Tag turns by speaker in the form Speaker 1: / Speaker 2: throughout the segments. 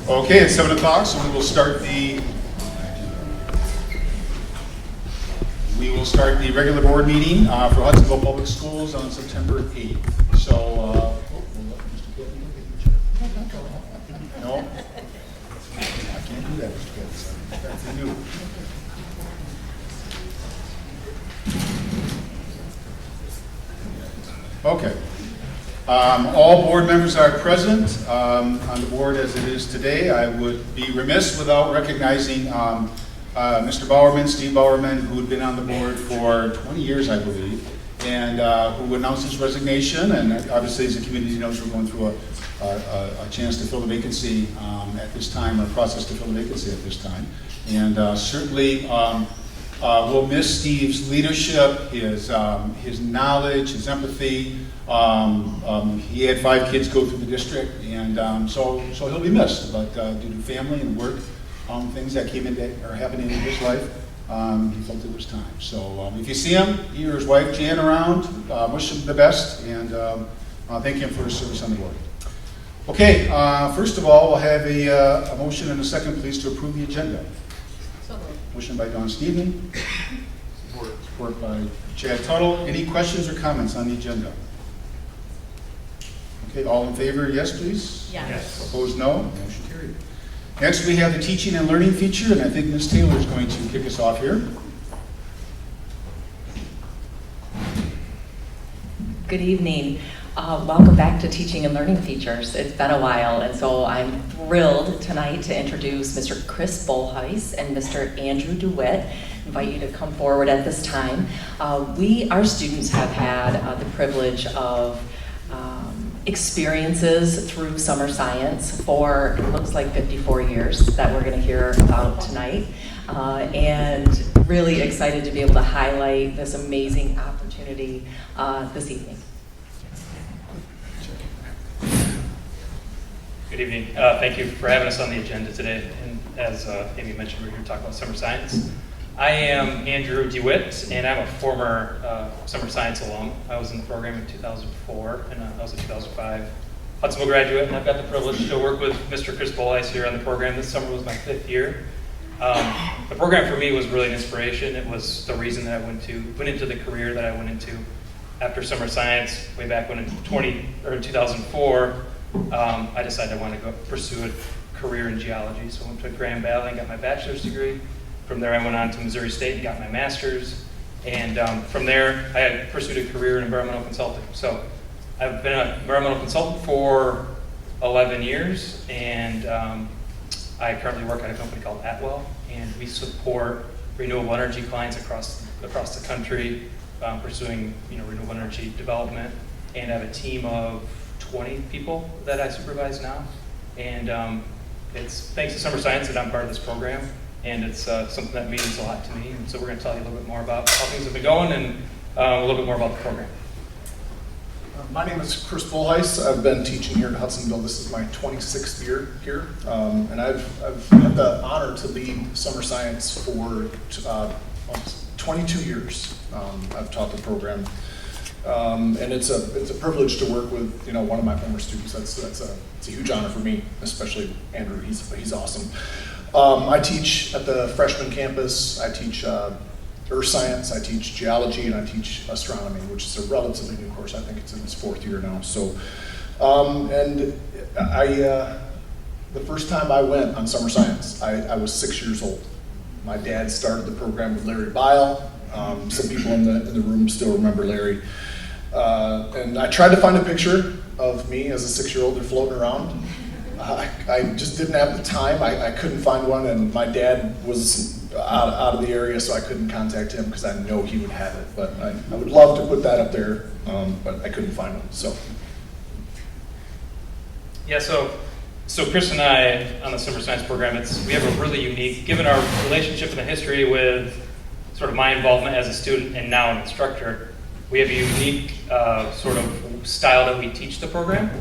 Speaker 1: Okay, it's 7 o'clock, so we will start the regular board meeting for Hudsonville Public Schools on September 8th. So, we'll let Mr. Kilton no, I can't do that, Mr. Kilton. That's for you. Okay. All board members are present on the board as it is today. I would be remiss without recognizing Mr. Bowerman, Steve Bowerman, who had been on the board for 20 years, I believe, and who announced his resignation. And obviously, as the community knows, we're going through a chance to fill the vacancy at this time, or a process to fill the vacancy at this time. And certainly, we'll miss Steve's leadership, his knowledge, his empathy. He had 5 kids go through the district, and so he'll be missed. But due to family and work, things that are happening in his life, he felt it was time. So if you see him, he or his wife Jan around, wish him the best, and thank him for his service on the board. Okay, first of all, we'll have a motion and a second, please, to approve the agenda. Motion by Don Stephen. Support by Chad Tuttle. Any questions or comments on the agenda? Okay, all in favor, yes, please?
Speaker 2: Yes.
Speaker 1: Opposed, no? Motion carried. Next, we have the teaching and learning feature, and I think Ms. Taylor is going to kick us off here.
Speaker 2: Good evening. Welcome back to Teaching and Learning Features. It's been a while, and so I'm thrilled tonight to introduce Mr. Chris Bolhuis and Mr. Andrew DeWitt. Invite you to come forward at this time. Our students have had the privilege of experiences through summer science for, it looks like 54 years that we're going to hear about tonight. And really excited to be able to highlight this amazing opportunity this evening.
Speaker 3: Good evening. Thank you for having us on the agenda today. And as Amy mentioned, we're here to talk about summer science. I am Andrew DeWitt, and I'm a former summer science alum. I was in the program in 2004, and I was a 2005 Hudsonville graduate, and I've got the privilege to work with Mr. Chris Bolhuis here on the program. This summer was my 5th year. The program for me was really an inspiration. It was the reason that I went into the career that I went into after summer science way back when in 2004. I decided I wanted to go pursue a career in geology, so I went to Grand Valley and got my bachelor's degree. From there, I went on to Missouri State and got my master's. And from there, I pursued a career in environmental consulting. So I've been an environmental consultant for 11 years, and I currently work at a company called Atwell, and we support renewable energy clients across the country, pursuing renewable energy development, and I have a team of 20 people that I supervise now. And it's thanks to summer science that I'm part of this program. And it's something that means a lot to me. And so we're going to tell you a little bit more about how things have been going and a little bit more about the program.
Speaker 4: My name is Chris Bolhuis. I've been teaching here at Hudsonville. This is my 26th year here. And I've had the honor to lead summer science for 22 years. I've taught the program. And it's a privilege to work with one of my former students. It's a huge honor for me, especially Andrew. He's awesome. I teach at the freshman campus. I teach earth science, I teach geology, and I teach astronomy, which is a relatively new course. I think it's in its 4th year now. So, and the first time I went on summer science, I was 6 years old. My dad started the program with Larry Bile. Some people in the room still remember Larry. And I tried to find a picture of me as a 6-year-old. They're floating around. I just didn't have the time. I couldn't find one, and my dad was out of the area, so I couldn't contact him because I know he would have it. But I would love to put that up there, but I couldn't find one. So,
Speaker 3: yeah. So Chris and I on the summer science program, we have a really unique, given our relationship and the history with sort of my involvement as a student and now an instructor. We have a unique sort of style that we teach the program.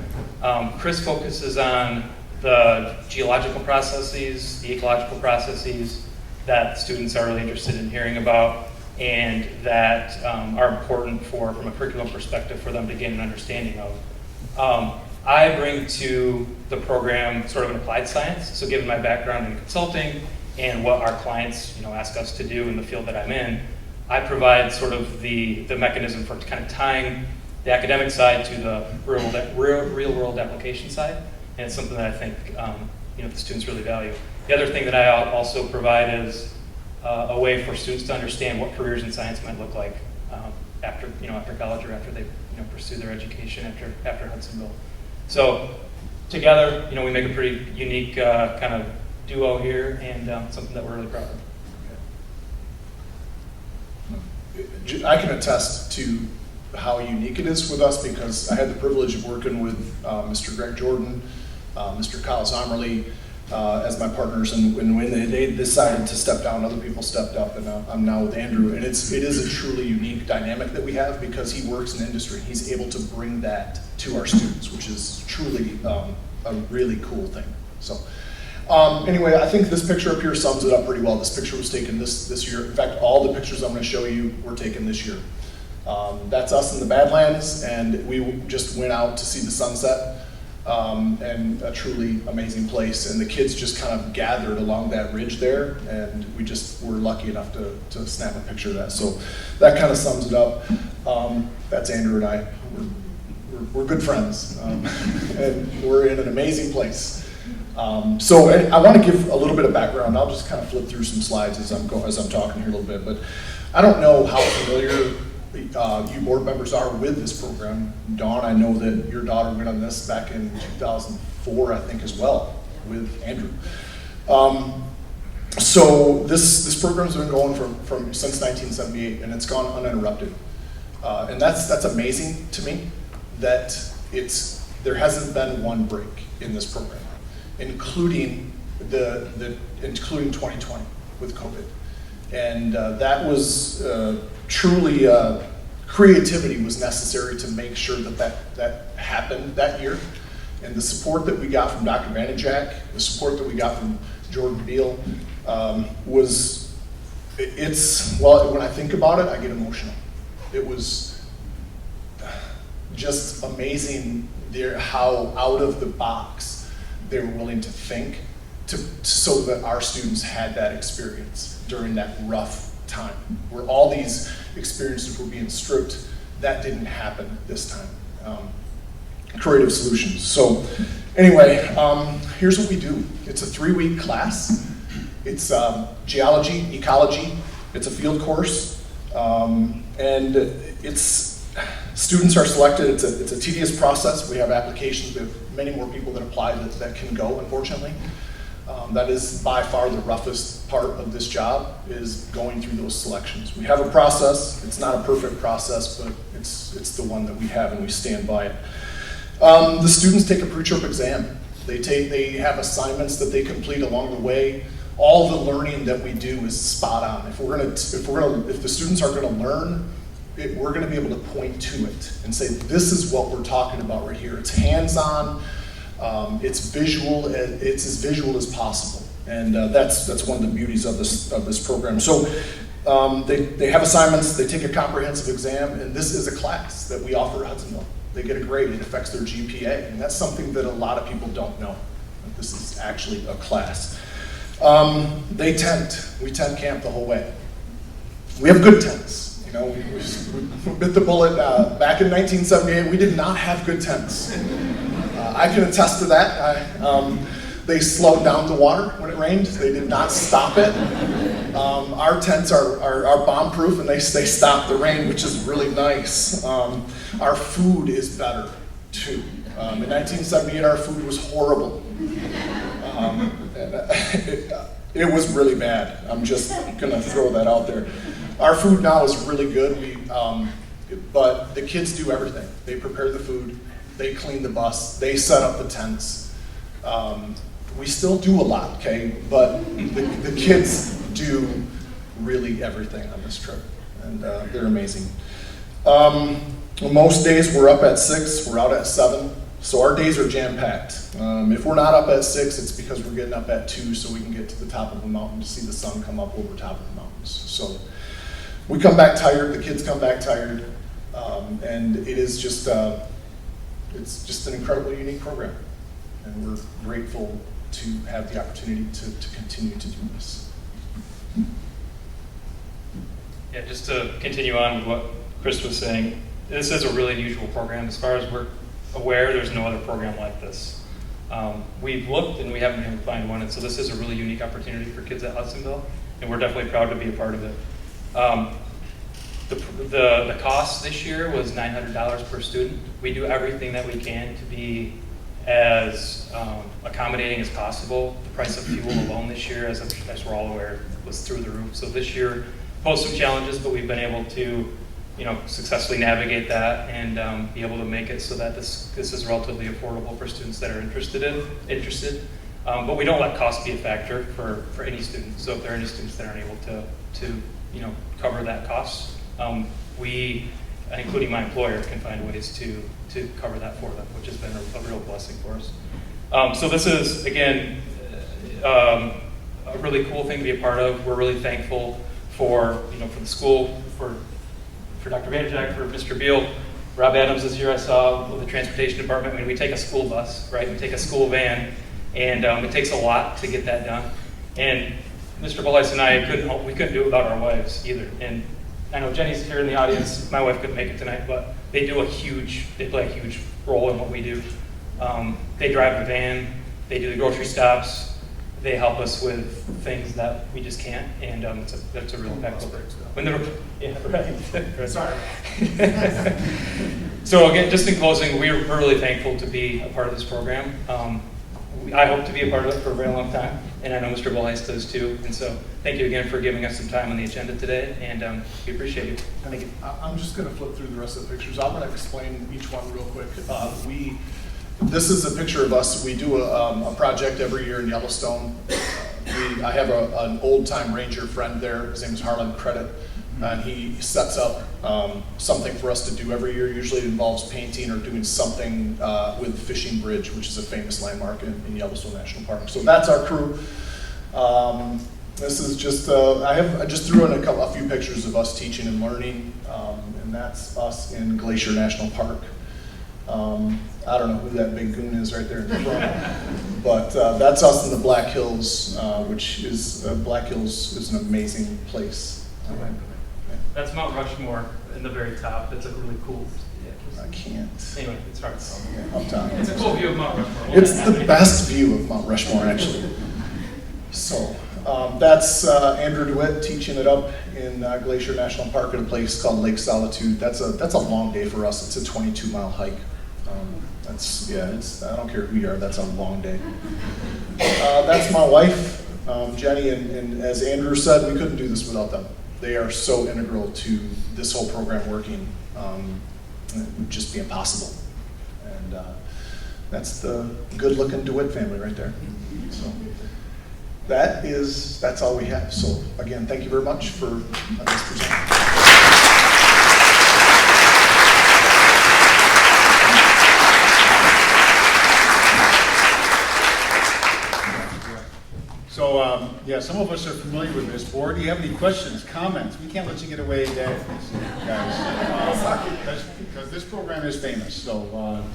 Speaker 3: Chris focuses on the geological processes, the ecological processes that students are really interested in hearing about, and that are important from a curriculum perspective for them to gain an understanding of. I bring to the program sort of an applied science. So given my background in consulting and what our clients ask us to do in the field that I'm in, I provide sort of the mechanism for kind of tying the academic side to the real world application side. And it's something that I think the students really value. The other thing that I also provide is a way for students to understand what careers in science might look like after college or after they pursue their education after Hudsonville. So together, we make a pretty unique kind of duo here, and something that we're really proud of.
Speaker 4: I can attest to how unique it is with us because I had the privilege of working with Mr. Greg Jordan, Mr. Kyle Zomerly as my partners, and when they decided to step down, other people stepped up, and I'm now with Andrew. And it is a truly unique dynamic that we have because he works in industry. He's able to bring that to our students, which is truly a really cool thing. So. Anyway, I think this picture up here sums it up pretty well. This picture was taken this year. In fact, all the pictures I'm going to show you were taken this year. That's us in the Badlands, and we just went out to see the sunset, and a truly amazing place. And the kids just kind of gathered along that ridge there, and we just were lucky enough to snap a picture of that. So that kind of sums it up. That's Andrew and I. We're good friends, and we're in an amazing place. So I want to give a little bit of background. I'll just kind of flip through some slides as I'm talking here a little bit. But I don't know how familiar you board members are with this program. Dawn, I know that your daughter went on this back in 2004, I think, as well, with Andrew. So this program's been going since 1978, and it's gone uninterrupted. And that's amazing to me that there hasn't been one break in this program, including including 2020 with COVID. And that was truly creativity was necessary to make sure that happened that year. And the support that we got from Dr. Vanajak, the support that we got from Jordan Beal when I think about it, I get emotional. It was just amazing how out of the box they were willing to think so that our students had that experience during that rough time where all these experiences were being stripped. That didn't happen this time. Creative solutions. So anyway, here's what we do. It's a 3-week class. It's geology, ecology. It's a field course. And students are selected. It's a tedious process. We have applications. We have many more people that apply that can go, unfortunately. That is by far the roughest part of this job, is going through those selections. We have a process. It's not a perfect process, but it's the one that we have, and we stand by it. The students take a pre-trip exam. They have assignments that they complete along the way. All the learning that we do is spot on. If the students are going to learn, we're going to be able to point to it and say, this is what we're talking about right here. It's hands-on. It's visual. It's as visual as possible, and that's one of the beauties of this program. So they have assignments. They take a comprehensive exam, and this is a class that we offer at Hudsonville. They get a grade. It affects their GPA, and that's something that a lot of people don't know. This is actually a class. They tent. We tent camp the whole way. We have good tents. We bit the bullet. Back in 1978, we did not have good tents. I can attest to that. They slowed down the water when it rained. They did not stop it. Our tents are bomb-proof, and they stop the rain, which is really nice. Our food is better, too. In 1978, our food was horrible. It was really bad. I'm just going to throw that out there. Our food now is really good, but the kids do everything. They prepare the food. They clean the bus. They set up the tents. We still do a lot, okay? But the kids do really everything on this trip, and they're amazing. Most days we're up at 6, we're out at 7, so our days are jam-packed. If we're not up at 6, it's because we're getting up at 2 so we can get to the top of the mountain to see the sun come up over top of the mountains. So we come back tired, the kids come back tired, and it is just it's just an incredibly unique program. And we're grateful to have the opportunity to continue to do this.
Speaker 3: Yeah, just to continue on with what Chris was saying, this is a really unusual program. As far as we're aware, there's no other program like this. We've looked and we haven't been able to find one, and so this is a really unique opportunity for kids at Hudsonville, and we're definitely proud to be a part of it. The cost this year was $900 per student. We do everything that we can to be as accommodating as possible. The price of fuel alone this year, as we're all aware, was through the roof. So this year posed some challenges, but we've been able to, successfully navigate that and be able to make it so that this is relatively affordable for students that are interested. But we don't let cost be a factor for any student. So if there are any students that aren't able to cover that cost, we, including my employer, can find ways to cover that for them, which has been a real blessing for us. So this is, again, a really cool thing to be a part of. We're really thankful for the school, for Dr. Vanjak, for Mr. Beal. Rob Adams is here, I saw, with the transportation department. I mean, we take a school bus, right? We take a school van, and it takes a lot to get that done. And Mr. Bullis and I couldn't do it without our wives either. And I know Jenny's here in the audience. My wife couldn't make it tonight, but they play a huge role in what we do. They drive the van, they do the grocery stops, they help us with things that we just can't, and that's a real impactful thing. Sorry. So again, just in closing, we're really thankful to be a part of this program. I hope to be a part of it for a very long time, and I know Mr. Bullis does too. And so thank you again for giving us some time on the agenda today, and we appreciate it. Thank you.
Speaker 4: I'm just going to flip through the rest of the pictures. I'm going to explain each one real quick. This is a picture of us. We do a project every year in Yellowstone. I have an old-time ranger friend there. His name is Harlan Credit, and he sets up something for us to do every year. Usually it involves painting or doing something with Fishing Bridge, which is a famous landmark in Yellowstone National Park. So that's our crew. This is just, I just threw in a few pictures of us teaching and learning, and that's us in Glacier National Park. I don't know who that big goon is right there in the front, but that's us in the Black Hills, which is, Black Hills is an amazing place.
Speaker 3: That's Mount Rushmore in the very top. That's a really cool.
Speaker 4: I can't.
Speaker 3: Anyway, it's hard.
Speaker 4: Yeah, up top.
Speaker 3: It's a cool view of Mount Rushmore.
Speaker 4: It's the best view of Mount Rushmore, actually. So that's Andrew DeWitt teaching it up in Glacier National Park at a place called Lake Solitude. That's a long day for us. It's a 22-mile hike. I don't care who you are, that's a long day. That's my wife, Jenny, and as Andrew said, we couldn't do this without them. They are so integral to this whole program working. It would just be impossible. And that's the good-looking DeWitt family right there. So that's all we have. So again, thank you very much for this presentation.
Speaker 1: So, some of us are familiar with this board. Do you have any questions, comments? We can't let you get away dead, guys, because this program is famous. So,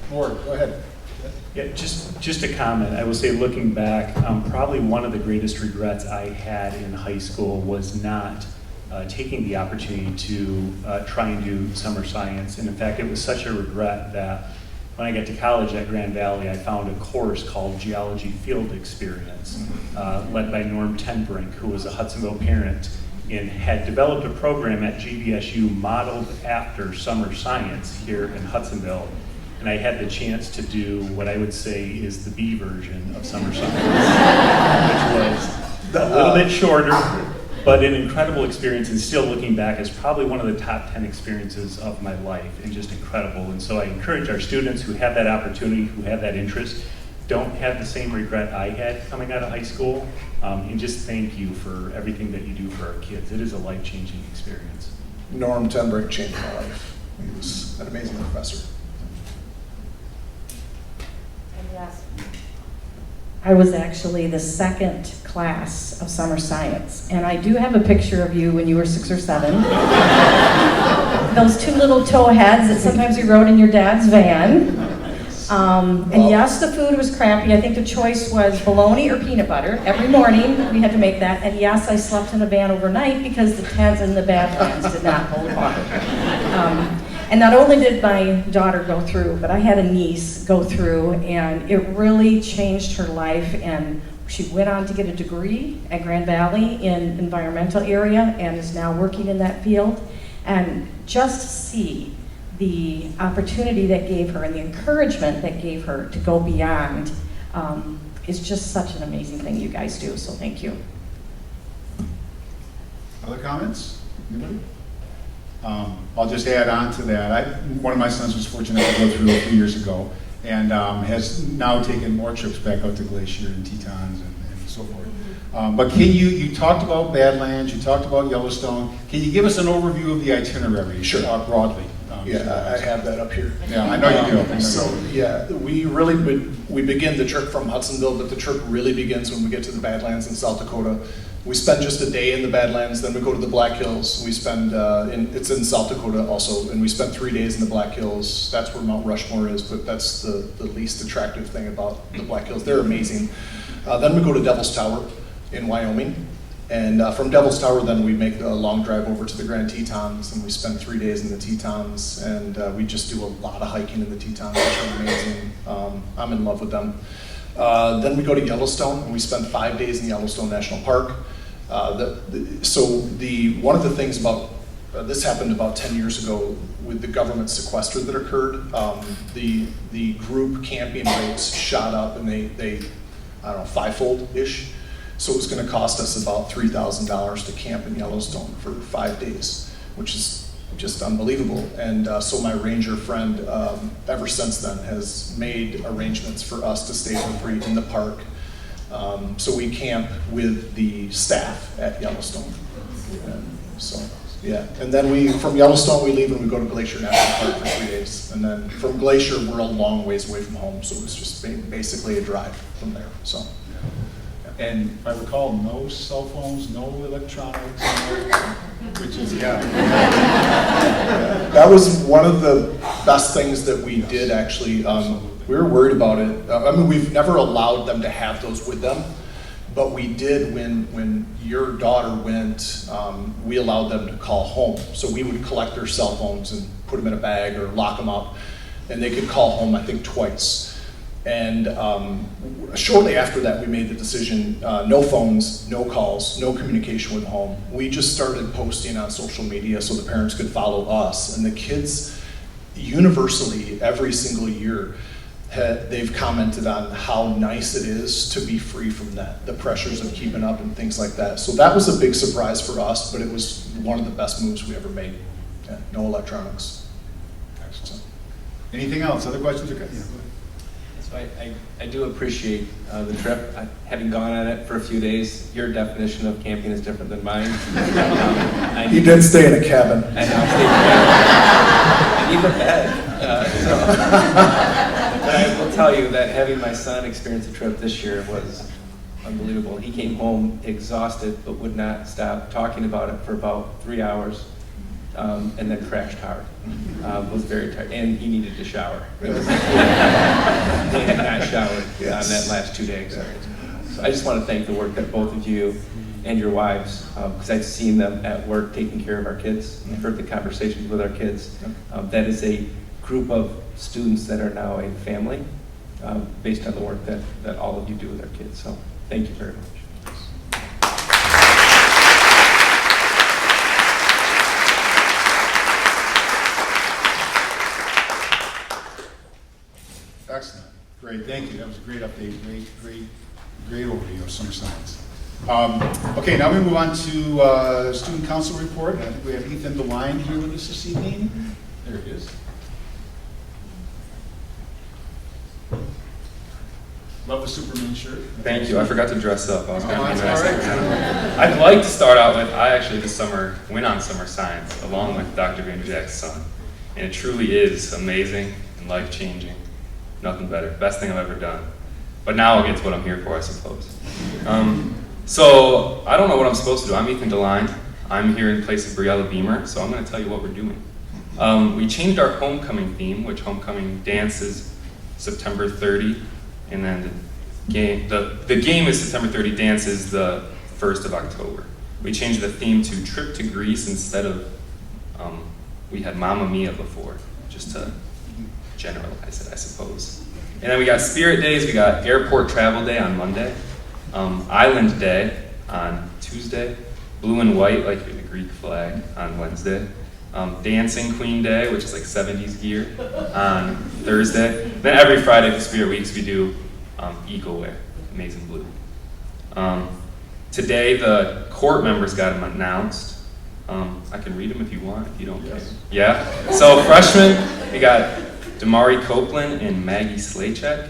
Speaker 1: board, go ahead.
Speaker 5: Yeah, just a comment. I will say, looking back, probably one of the greatest regrets I had in high school was not taking the opportunity to try and do summer science. And in fact, it was such a regret that when I got to college at Grand Valley, I found a course called Geology Field Experience, led by Norm Tenbrink, who was a Hudsonville parent and had developed a program at GVSU modeled after summer science here in Hudsonville. And I had the chance to do what I would say is the B version of summer science, which was a little bit shorter, but an incredible experience, and still looking back is probably one of the top 10 experiences of my life, and just incredible. And so I encourage our students who have that opportunity, who have that interest, don't have the same regret I had coming out of high school, and just thank you for everything that you do for our kids. It is a life-changing experience.
Speaker 4: Norm Tenbrink changed my life. He was an amazing professor.
Speaker 6: Yes. I was actually the second class of summer science, and I do have a picture of you when you were 6 or 7. Those two little tow heads that sometimes you rode in your dad's van. And yes, the food was crappy. I think the choice was bologna or peanut butter. Every morning we had to make that. And yes, I slept in a van overnight because the tents in the Badlands did not hold water. And not only did my daughter go through, but I had a niece go through, and it really changed her life. And she went on to get a degree at Grand Valley in environmental area and is now working in that field. And just to see the opportunity that gave her and the encouragement that gave her to go beyond is just such an amazing thing you guys do. So thank you.
Speaker 1: Other comments? Anybody? I'll just add on to that. One of my sons was fortunate to go through a few years ago, and has now taken more trips back out to Glacier and Tetons and so forth. But can you talked about Badlands, you talked about Yellowstone. Can you give us an overview of the itinerary?
Speaker 4: Sure.
Speaker 1: Broadly?
Speaker 4: Yeah, I have that up here.
Speaker 1: Yeah, I know you do.
Speaker 4: So, yeah, we begin the trip from Hudsonville, but the trip really begins when we get to the Badlands in South Dakota. We spend just a day in the Badlands, then we go to the Black Hills. We spend, it's in South Dakota also, and we spend 3 days in the Black Hills. That's where Mount Rushmore is, but that's the least attractive thing about the Black Hills. They're amazing. Then we go to Devil's Tower in Wyoming. And from Devil's Tower, then we make a long drive over to the Grand Tetons, and we spend 3 days in the Tetons, and we just do a lot of hiking in the Tetons, which are amazing. I'm in love with them. Then we go to Yellowstone, and we spend 5 days in Yellowstone National Park. One of the things about this happened about 10 years ago with the government sequester that occurred. The group camping rates shot up, and they I don't know, fivefold-ish. So it was going to cost us about $3,000 to camp in Yellowstone for 5 days, which is just unbelievable. And so my ranger friend, ever since then, has made arrangements for us to stay for free in the park. So we camp with the staff at Yellowstone. And then from Yellowstone we leave and we go to Glacier National Park for 3 days. And then from Glacier we're a long ways away from home, so it's just basically a drive from there. So.
Speaker 1: And if I recall, no cell phones, no electronics, which is,
Speaker 4: That was one of the best things that we did, actually. We were worried about it. I mean, we've never allowed them to have those with them, but we did when your daughter went, we allowed them to call home. So we would collect their cell phones and put them in a bag or lock them up, and they could call home, I think, twice. And shortly after that, we made the decision, no phones, no calls, no communication with home. We just started posting on social media so the parents could follow us. And the kids, universally, every single year, they've commented on how nice it is to be free from that, the pressures of keeping up and things like that. So that was a big surprise for us, but it was one of the best moves we ever made. Yeah, no electronics.
Speaker 1: Excellent. Anything else? Other questions? Okay. Yeah.
Speaker 7: So I do appreciate the trip. Having gone on it for a few days, your definition of camping is different than mine.
Speaker 4: You did stay in a cabin.
Speaker 7: I stayed in a cabin. And even bed. But I will tell you that having my son experience a trip this year was unbelievable. He came home exhausted, but would not stop talking about it for about 3 hours. And then crashed hard. Was very tired, and he needed to shower. He had not showered on that last 2 days. So I just want to thank the work that both of you and your wives, because I've seen them at work taking care of our kids. I've heard the conversations with our kids. That is a group of students that are now a family, based on the work that all of you do with our kids. So thank you very much.
Speaker 1: Excellent. Great. Thank you. That was a great update. Great overview of summer science. Okay, now we move on to student council report. I think we have Ethan DeWine here with us this evening. There it is. Love the Superman shirt.
Speaker 8: Thank you. I forgot to dress up. I was going to be
Speaker 1: that's
Speaker 8: nice.
Speaker 1: all right.
Speaker 8: I'd like to start out with, I actually this summer went on summer science along with Dr. Van Jack's son. And it truly is amazing and life-changing. Nothing better. Best thing I've ever done. But now I'll get to what I'm here for, I suppose. So I don't know what I'm supposed to do. I'm Ethan DeLine. I'm here in place of Briella Beamer, so I'm going to tell you what we're doing. We changed our homecoming theme, which homecoming dance is September 30, and then the game is September 30. Dance is the 1st of October. We changed the theme to Trip to Greece instead of we had Mamma Mia before, just to generalize it, I suppose. And then we got Spirit Days. We got Airport Travel Day on Monday, Island Day on Tuesday, Blue and White, like the Greek flag, on Wednesday, Dancing Queen Day, which is like 70s gear, on Thursday. Then every Friday for Spirit Weeks we do Eagle Wear, Amazing Blue. Today the court members got them announced. I can read them if you want, if you don't care. Yeah? So freshmen, we got Damari Copeland and Maggie Slaychek.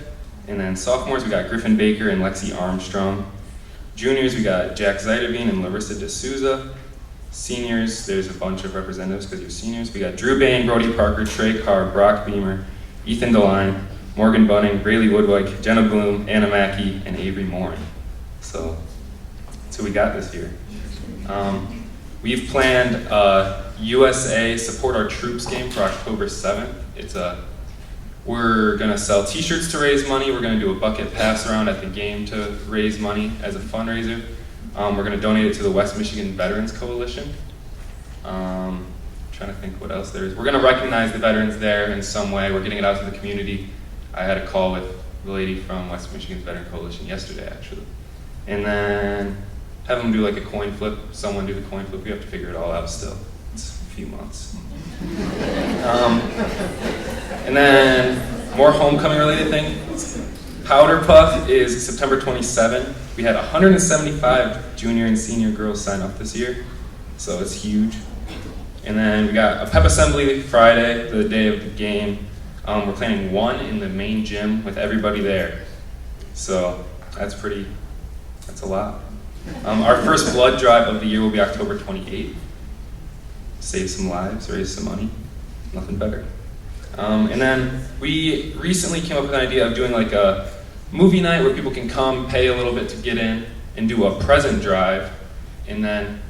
Speaker 8: And then sophomores, we got Griffin Baker and Lexi Armstrong. Juniors, we got Jack Zeiderbean and Larissa D'Souza. Seniors, there's a bunch of representatives because you're seniors. We got Drew Bain, Brody Parker, Trey Carr, Brock Beamer, Ethan DeLine, Morgan Bunning, Braylee Woodwick, Jenna Bloom, Anna Mackey, and Avery Morin. So that's who we got this year. We've planned a USA Support Our Troops game for October 7th. We're gonna sell t-shirts to raise money. We're gonna do a bucket pass around at the game to raise money as a fundraiser. We're gonna donate it to the West Michigan Veterans Coalition. Trying to think what else there is. We're gonna recognize the veterans there in some way. We're getting it out to the community. I had a call with the lady from West Michigan's Veteran Coalition yesterday, actually. And then have them do like a coin flip. Someone do the coin flip. We have to figure it all out still. It's a few months. And then more homecoming related things. Powder Puff is September 27. We had 175 junior and senior girls sign up this year, so it's huge. And then we got a pep assembly Friday, the day of the game. We're planning one in the main gym with everybody there. So that's a lot. Our first blood drive of the year will be October 28th. Save some lives, raise some money, nothing better. And then we recently came up with an idea of doing like a movie night where people can come, pay a little bit to get in, and do a present drive, and then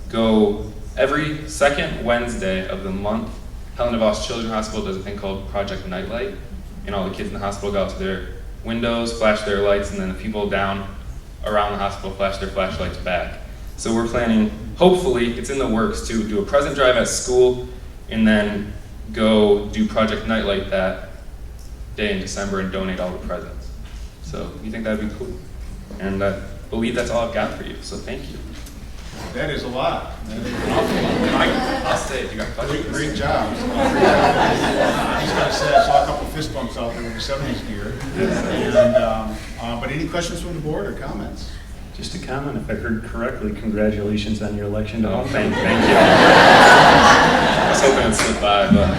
Speaker 8: go every second Wednesday of the month. Helen DeVos Children's Hospital does a thing called Project Nightlight, and all the kids in the hospital go out to their windows, flash their lights, and then the people down around the hospital flash their flashlights back. So we're planning, hopefully, it's in the works to do a present drive at school, and then go do Project Nightlight that day in December and donate all the presents. So you think that'd be cool? And I believe that's all I've got for you, so thank you.
Speaker 1: That is a lot. That is an awful lot.
Speaker 8: I'll stay if you got questions.
Speaker 1: Great job. I just gotta say, I saw a couple fist bumps out there with the 70s gear. And, but any questions from the board or comments?
Speaker 5: Just a comment, if I heard correctly, congratulations on your election to home. Thank you.
Speaker 8: I was hoping it'd slip by, but.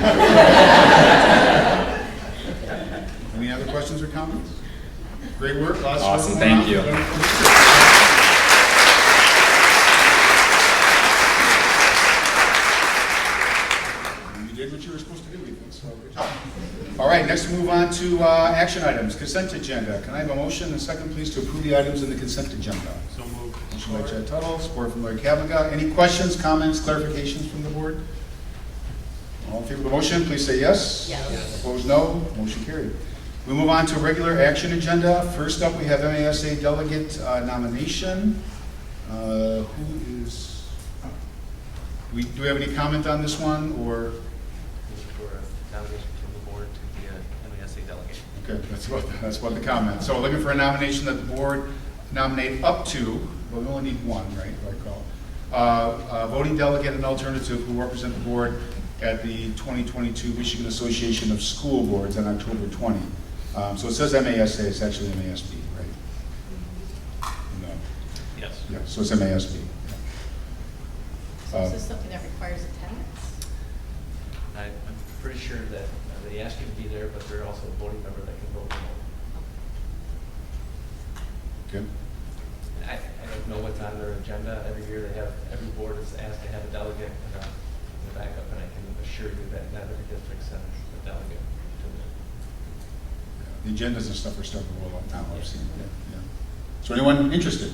Speaker 1: Any other questions or comments? Great work. Lots of
Speaker 8: Awesome,
Speaker 1: work
Speaker 8: thank
Speaker 1: going on.
Speaker 8: you.
Speaker 1: You did what you were supposed to do, Ethan, so good job. All right, next we move on to action items, consent agenda. Can I have a motion and a second, please, to approve the items in the consent agenda? So moved. Motion by Chad Tuttle, support from Larry Kavanagh. Any questions, comments, clarifications from the board? All in favor of the motion, please say yes.
Speaker 2: Yes.
Speaker 1: Opposed, no. Motion carried. We move on to regular action agenda. First up, we have MASA delegate nomination. Do we have any comment on this one, or?
Speaker 9: For a nomination from the board to be a MASA delegate.
Speaker 1: Okay, that's what the comment. So looking for a nomination that the board nominate up to, well, we only need one, right, if I recall. Voting delegate and alternative who represent the board at the 2022 Michigan Association of School Boards on October 20. So it says MASA, it's actually MASB, right? No.
Speaker 9: Yes.
Speaker 1: Yeah, so it's MASB.
Speaker 10: So is this something that requires attendance?
Speaker 9: I'm pretty sure that they ask you to be there, but they're also a voting member that can vote no.
Speaker 1: Okay.
Speaker 9: I don't know what's on their agenda. Every year every board is asked to have a delegate in the backup, and I can assure you that not every district sends a delegate to
Speaker 1: The agendas and stuff are starting to roll up now, I've seen. Yeah. So anyone interested?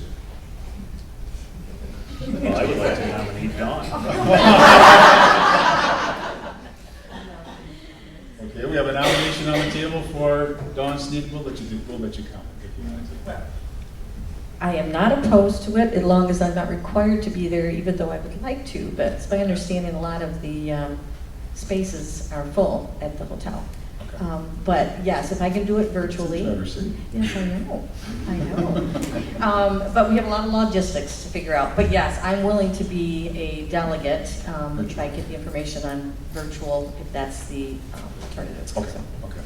Speaker 5: Well, I would like to nominate Dawn.
Speaker 1: Okay, we have a nomination on the table table for Dawn Sneed. We'll let you comment if you want to.
Speaker 6: I am not opposed to it as long as I'm not required to be there, even though I would like to. But it's my understanding a lot of the spaces are full at the hotel.
Speaker 1: Okay.
Speaker 6: But yes, if I can do it virtually.
Speaker 1: Traverse City.
Speaker 6: Yes, I know. I know. But we have a lot of logistics to figure out. But yes, I'm willing to be a delegate if I get the information on virtual, if that's the alternative.
Speaker 1: Okay.
Speaker 6: So.
Speaker 1: Okay.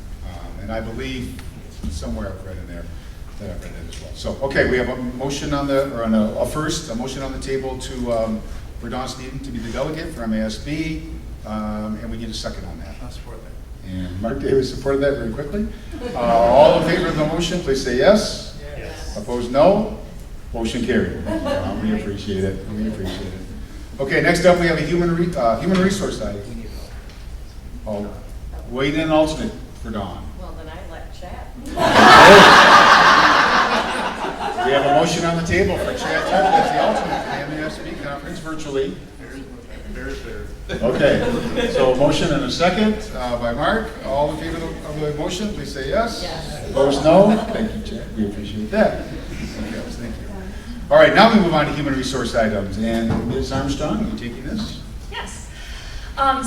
Speaker 1: And I believe somewhere I've read in there that I've read it as well. So, okay, we have a motion on the, or on a motion on the table to, for Dawn Sneeden to be the delegate for MASB, and we need a second on that.
Speaker 9: I'll support that.
Speaker 1: And Mark Davis supported that very quickly. All in favor of the motion, please say yes.
Speaker 3: Yes.
Speaker 1: Opposed, no. Motion carried. We appreciate it. We appreciate it. Okay, next up we have a human resource item. Oh, wait in an alternate for Dawn.
Speaker 10: Well, then I let Chad.
Speaker 1: We have a motion on the table for Chad Tucker as the alternate for the MASB conference virtually. Okay, so a motion and a second by Mark. All in favor of the motion, please say yes.
Speaker 10: Yes.
Speaker 1: Opposed, no. Thank you, Chad. We appreciate that. Thank you. All right, now we move on to human resource items. And Ms. Armstrong, are you taking this?
Speaker 11: Yes.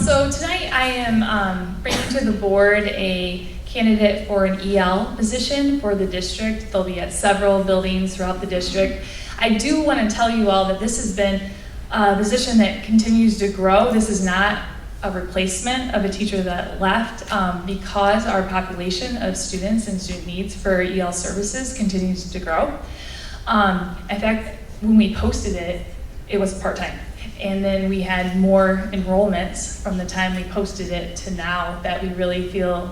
Speaker 11: So tonight I am bringing to the board a candidate for an EL position for the district. They'll be at several buildings throughout the district. I do want to tell you all that this has been a position that continues to grow. This is not a replacement of a teacher that left because our population of students and student needs for EL services continues to grow. In fact, when we posted it, it was part-time. And then we had more enrollments from the time we posted it to now that we really feel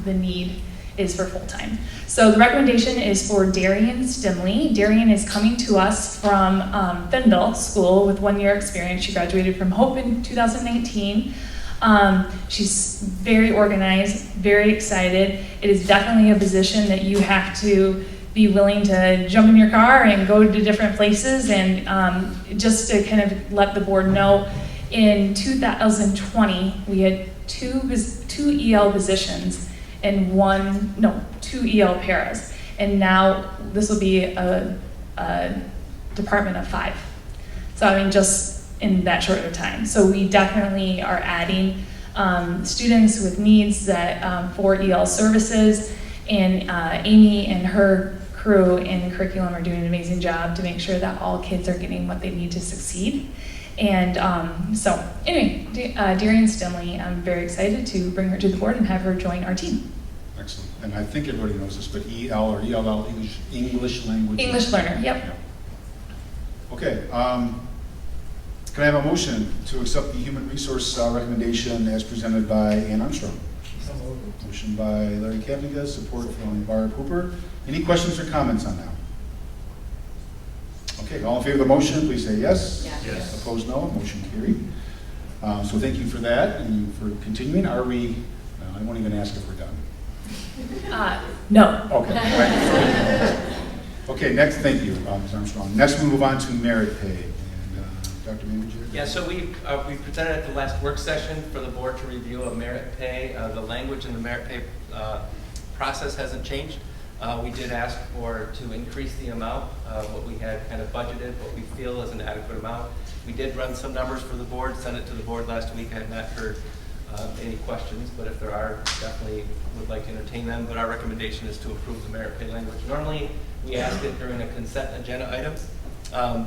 Speaker 11: the need is for full-time. So the recommendation is for Darian Stimley. Darian is coming to us from Fenville School with 1 year experience. She graduated from Hope in 2019. She's very organized, very excited. It is definitely a position that you have to be willing to jump in your car and go to different places. And just to kind of let the board know, in 2020, we had two EL positions and two EL paras. And now this will be a department of 5. So I mean, just in that short of time. So we definitely are adding students with needs that for EL services, and Amy and her crew in curriculum are doing an amazing job to make sure that all kids are getting what they need to succeed. And so anyway, Darian Stimley, I'm very excited to bring her to the board and have her join our team.
Speaker 1: Excellent. And I think everybody knows this, but EL or ELL, English language.
Speaker 11: English learner, yep.
Speaker 1: Okay. Can I have a motion to accept the human resource recommendation as presented by Ann Armstrong? Motion by Larry Kaviga, support from Barb Hooper. Any questions or comments on that? Okay, all in favor of the motion, please say yes.
Speaker 10: Yes.
Speaker 1: Opposed, no. Motion carried. So thank you for that and for continuing. Are we, I won't even ask if we're done.
Speaker 11: No.
Speaker 1: Okay. All right. Okay, next, thank you, Ms. Armstrong. Next, we move on to merit pay. And Dr. Manager?
Speaker 9: Yeah, so we presented at the last work session for the board to review a merit pay. The language in the merit pay process hasn't changed. We did ask to increase the amount, what we had kind of budgeted, what we feel is an adequate amount. We did run some numbers for the board, sent it to the board last week. I have not heard any questions, but if there are, definitely would like to entertain them. But our recommendation is to approve the merit pay language. Normally, we ask it during a consent agenda item,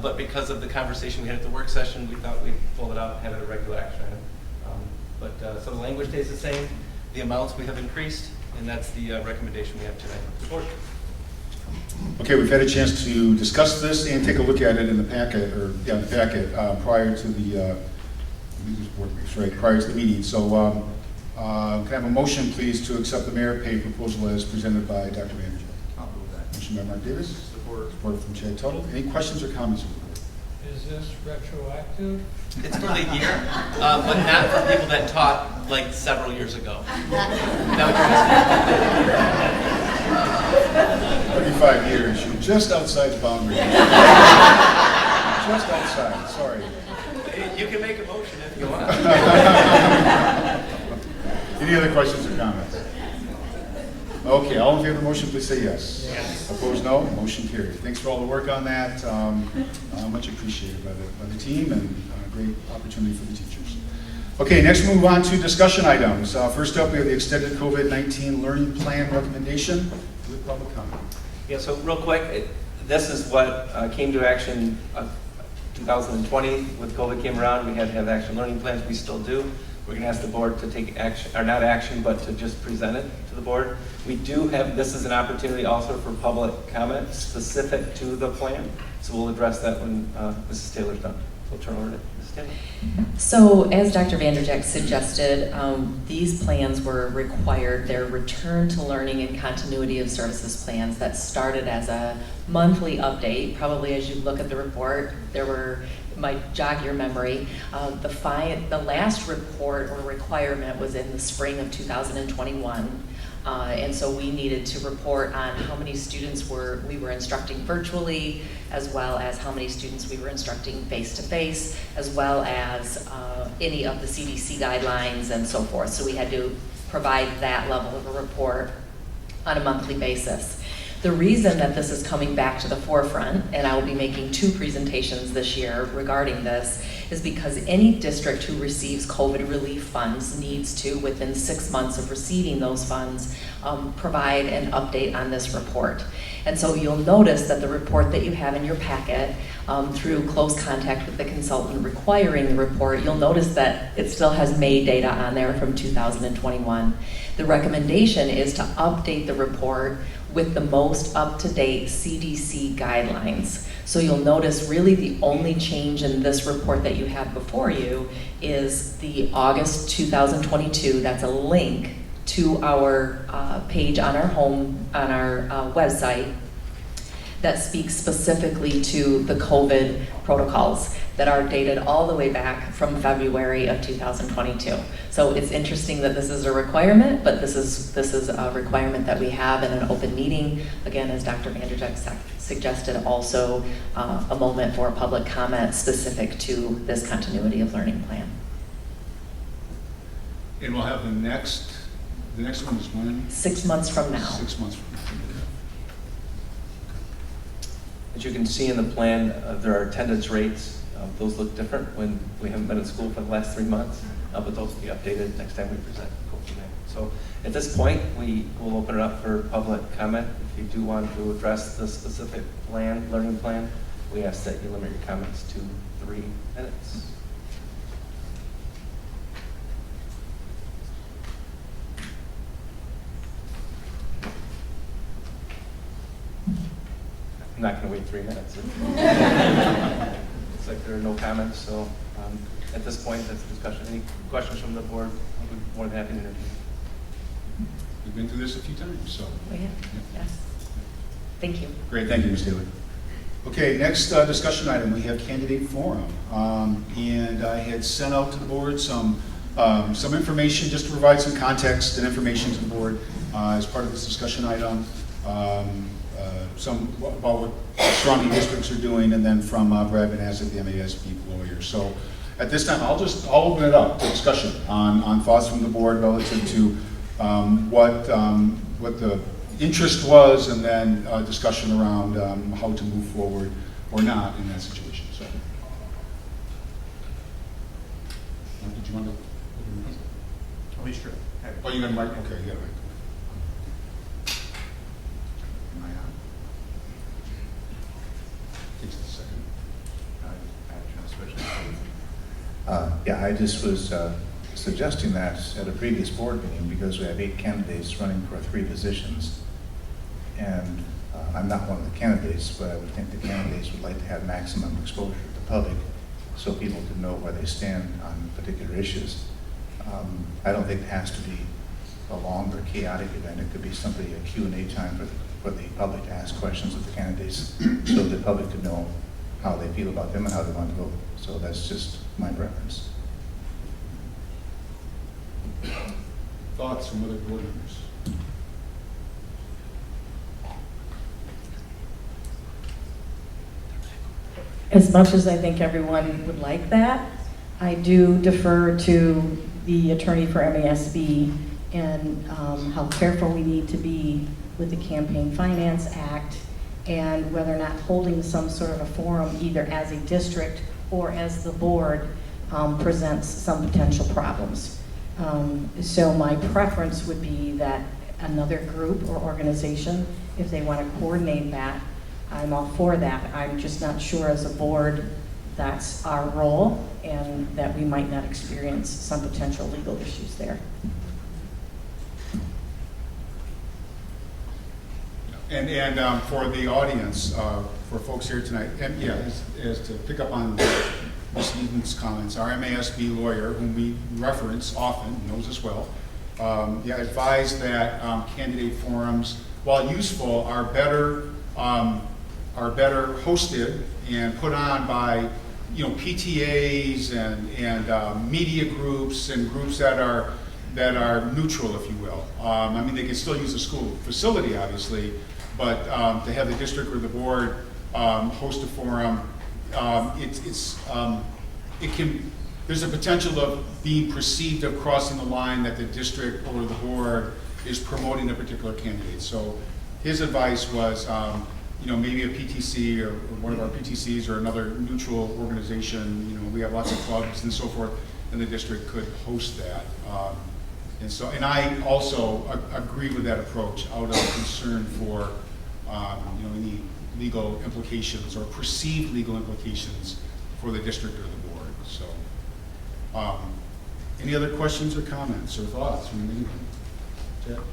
Speaker 9: but because of the conversation we had at the work session, we thought we'd pull it out and have it a regular action item. So the language stays the same, the amounts we have increased, and that's the recommendation we have tonight. Support.
Speaker 1: Okay, we've had a chance to discuss this and take a look at it in the packet, prior to the board meetings, right? Prior to the meeting. So, can I have a motion, please, to accept the merit pay proposal as presented by Dr. Manager?
Speaker 12: I'll move that.
Speaker 1: Motion by Mark Davis.
Speaker 12: Support.
Speaker 1: Support from Chad Tuttle. Any questions or comments from the board?
Speaker 13: Is this retroactive?
Speaker 9: It's for the year, but not for people that taught like several years ago. That would
Speaker 1: 35 years, you're just outside the boundary. Just outside, sorry.
Speaker 9: you can make a motion if you want.
Speaker 1: Any other questions or comments? Okay, all in favor of the motion, please say yes.
Speaker 3: Yes.
Speaker 1: Opposed, no. Motion carried. Thanks for all the work on that. Much appreciated by the team, and a great opportunity for the teachers. Okay, next we'll move on to discussion items. First up, we have the extended COVID-19 learning plan recommendation with public comment.
Speaker 7: Yeah, so real quick, this is what came to action 2020 with COVID came around. We had to have action learning plans. We still do. We're going to ask the board to take action, or not action, but to just present it to the board. We do have, this is an opportunity also for public comment specific to the plan. So we'll address that when Mrs. Taylor's done. So we'll turn over to Mrs. Taylor.
Speaker 2: So as Dr. Vanderjagt suggested, these plans were required. They're return to learning and continuity of services plans that started as a monthly update. Probably as you look at the report, there were, might jog your memory, the last report or requirement was in the spring of 2021. And so we needed to report on how many students we were instructing virtually, as well as how many students we were instructing face-to-face, as well as any of the CDC guidelines and so forth. So we had to provide that level of a report on a monthly basis. The reason that this is coming back to the forefront, and I will be making 2 presentations this year regarding this, is because any district who receives COVID relief funds needs to, within 6 months of receiving those funds, provide an update on this report. And so you'll notice that the report that you have in your packet, through close contact with the consultant requiring the report, you'll notice that it still has May data on there from 2021. The recommendation is to update the report with the most up-to-date CDC guidelines. So you'll notice really the only change in this report that you have before you is the August 2022, that's a link to our page on our website that speaks specifically to the COVID protocols that are dated all the way back from February of 2022. So it's interesting that this is a requirement, but this is a requirement that we have in an open meeting. Again, as Dr. Vanderjagt suggested, also a moment for public comment specific to this continuity of learning plan.
Speaker 1: And we'll have the next one is when?
Speaker 2: 6 months from now.
Speaker 1: 6 months from now.
Speaker 7: As you can see in the plan, there are attendance rates. Those look different when we haven't been in school for the last 3 months, but those will be updated next time we present. So at this point, we will open it up for public comment. If you do want to address the specific plan, learning plan, we ask that you limit your comments to 3 minutes. I'm not going to wait 3 minutes. Looks like there are no comments, so at this point, that's the discussion. Any questions from the board? I'll be more than happy to entertain.
Speaker 1: We've been through this a few times, so.
Speaker 2: We have, yes. Thank you.
Speaker 1: Great, thank you, Ms. Taylor. Okay, next discussion item, we have candidate forum. And I had sent out to the board some information just to provide some context and information to the board as part of this discussion item. Some about what surrounding districts are doing, and then from Brad Van Azek, the MASB lawyer. So at this time, I'll open it up to discussion on thoughts from the board relative to what the interest was, and then discussion around how to move forward or not in that situation. So, did you want to?
Speaker 4: Oh, sure.
Speaker 1: Oh, you got a mic? Okay, you got a mic. Am I on? Takes a second.
Speaker 12: Yeah, I just was suggesting that at a previous board meeting because we have 8 candidates running for 3 positions. And I'm not one of the candidates, but I would think the candidates would like to have maximum exposure to the public so people can know where they stand on particular issues. I don't think it has to be a long or chaotic event. It could be simply a Q&A time for the public to ask questions of the candidates so the public could know how they feel about them and how they want to vote. So that's just my preference.
Speaker 1: Thoughts from other board members?
Speaker 6: As much as I think everyone would like that, I do defer to the attorney for MASB and how careful we need to be with the Campaign Finance Act, and whether or not holding some sort of a forum, either as a district or as the board, presents some potential problems. So my preference would be that another group or organization, if they want to coordinate that, I'm all for that. I'm just not sure as a board that's our role, and that we might not experience some potential legal issues there.
Speaker 1: And for the audience, for folks here tonight, and yeah, as to pick up on Ms. Eden's comments, our MASB lawyer, whom we reference often, knows us well, advised that candidate forums, while useful, are better hosted and put on by PTAs and media groups and groups that are neutral, if you will. I mean, they can still use the school facility, obviously, but to have the district or the board host a forum, there's a potential of being perceived of crossing the line that the district or the board is promoting a particular candidate. So his advice was, maybe a PTC or one of our PTCs or another neutral organization. We have lots of clubs and so forth, and the district could host that. And I also agree with that approach out of concern for any legal implications or perceived legal implications for the district or the board. So, any other questions or comments or thoughts from anyone? Jeff?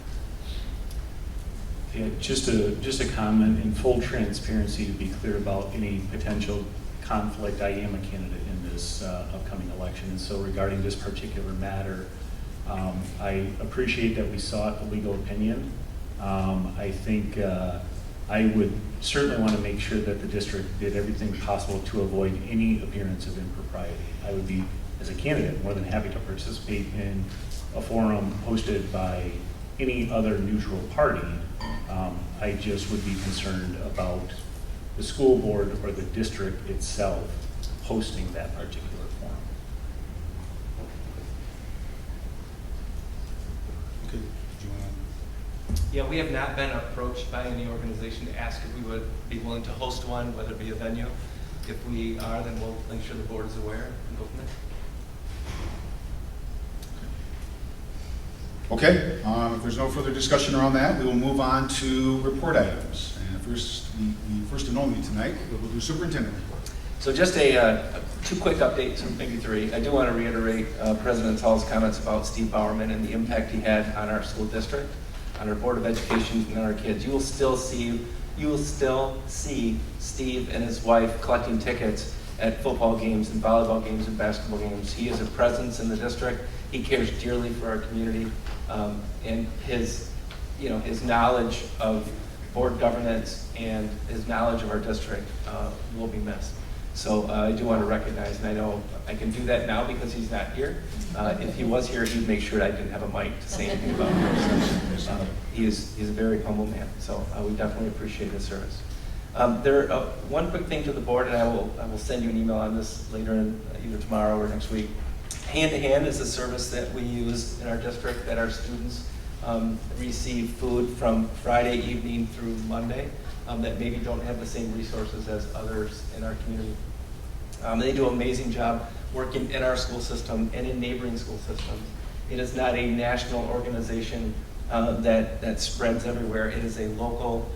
Speaker 5: Yeah, just a comment in full transparency, to be clear about any potential conflict. I am a candidate in this upcoming election, and so regarding this particular matter, I appreciate that we sought a legal opinion. I think I would certainly want to make sure that the district did everything possible to avoid any appearance of impropriety. I would be, as a candidate, more than happy to participate in a forum hosted by any other neutral party. I just would be concerned about the school board or the district itself hosting that particular forum.
Speaker 1: Okay. Do you want to?
Speaker 9: Yeah, we have not been approached by any organization to ask if we would be willing to host one, whether it be a venue. If we are, then we'll make sure the board is aware and go from there.
Speaker 1: Okay, if there's no further discussion around that, we will move on to report items. And first, the first and only tonight, we'll do superintendent report.
Speaker 7: So just two quick updates, or maybe three. I do want to reiterate President Hall's comments about Steve Bowerman and the impact he had on our school district, on our Board of Education, and on our kids. You will still see Steve and his wife collecting tickets at football games and volleyball games and basketball games. He is a presence in the district. He cares dearly for our community, and his knowledge of board governance and his knowledge of our district will be missed. So I do want to recognize, and I know I can do that now because he's not here. If he was here, he'd make sure I didn't have a mic to say anything about him. So, he's a very humble man, so we definitely appreciate his service. One quick thing to the board, and I will send you an email on this later, either tomorrow or next week. Hand-to-Hand is a service that we use in our district that our students receive food from Friday evening through Monday that maybe don't have the same resources as others in our community. They do an amazing job working in our school system and in neighboring school systems. It is not a national organization that spreads everywhere. It is a local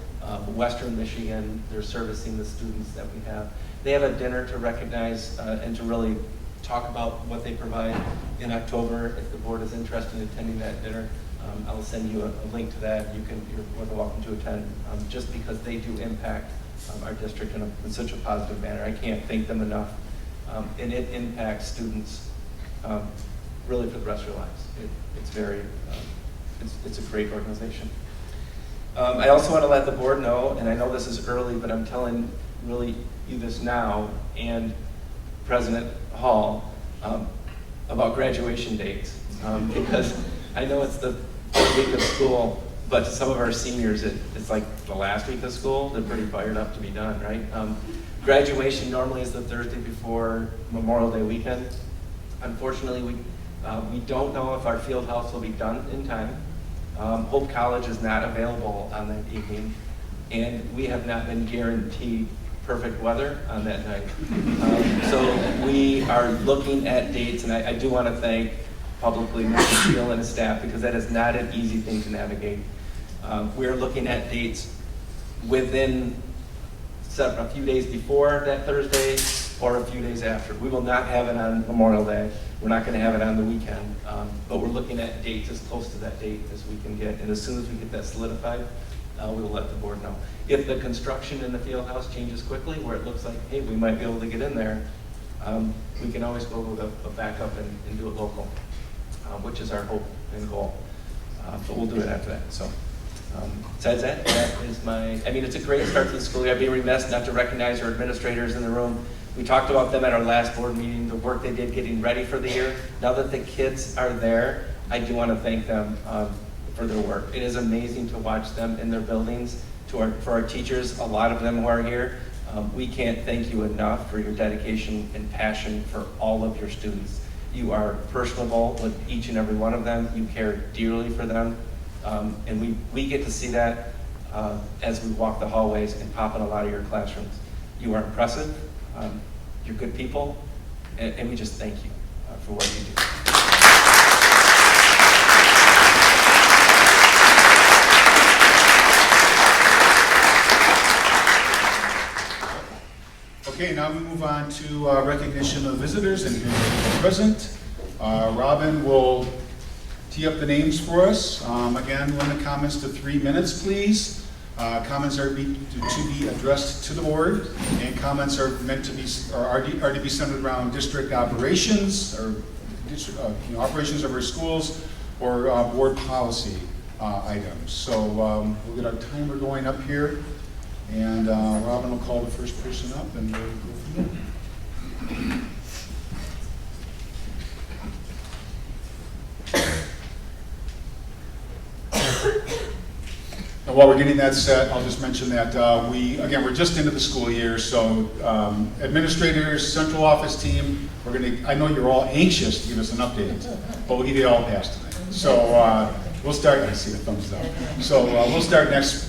Speaker 7: Western Michigan. They're servicing the students that we have. They have a dinner to recognize and to really talk about what they provide in October. If the board is interested in attending that dinner, I will send you a link to that. You're more than welcome to attend, just because they do impact our district in such a positive manner. I can't thank them enough. And it impacts students really for the rest of their lives. It's a great organization. I also want to let the board know, and I know this is early, but I'm telling really you this now, and President Hall, about graduation dates, because I know it's the week of school, but to some of our seniors, it's like the last week of school. They're pretty fired up to be done, right? Graduation normally is the Thursday before Memorial Day weekend. Unfortunately, We don't know if our field house will be done in time. Hope College is not available on that evening, and we have not been guaranteed perfect weather on that night. So we are looking at dates, and I do want to thank publicly Mr. Steele and his staff, because that is not an easy thing to navigate. We're looking at dates within a few days before that Thursday or a few days after. We will not have it on Memorial Day. We're not going to have it on the weekend, but we're looking at dates as close to that date as we can get. And as soon as we get that solidified, we will let the board know. If the construction in the field house changes quickly, where it looks like, hey, we might be able to get in there, we can always go with a backup and do it local, which is our hope and goal. But we'll do it after that. So besides that, that is it's a great start to the school year. I'd be remiss not to recognize our administrators in the room. We talked about them at our last board meeting, the work they did getting ready for the year. Now that the kids are there, I do want to thank them for their work. It is amazing to watch them in their buildings. For our teachers, a lot of them who are here, we can't thank you enough for your dedication and passion for all of your students. You are personable with each and every one of them. You care dearly for them. And we get to see that as we walk the hallways and pop in a lot of your classrooms. You are impressive. You're good people. And we just thank you for what you do.
Speaker 1: Okay, now we move on to recognition of visitors and who are present. Robin will tee up the names for us. Again, limit comments to 3 minutes, please. Comments are to be addressed to the board, and comments are meant to be are to be centered around district operations or operations of our schools or board policy items. So we'll get our timer going up here, and Robin will call the first person up, and we'll go from there. And while we're getting that set, I'll just mention that we're just into the school year, so administrators, central office team, I know you're all anxious to give us an update, but we'll give you all a pass tonight. So we'll start, I see the thumbs up. So we'll start next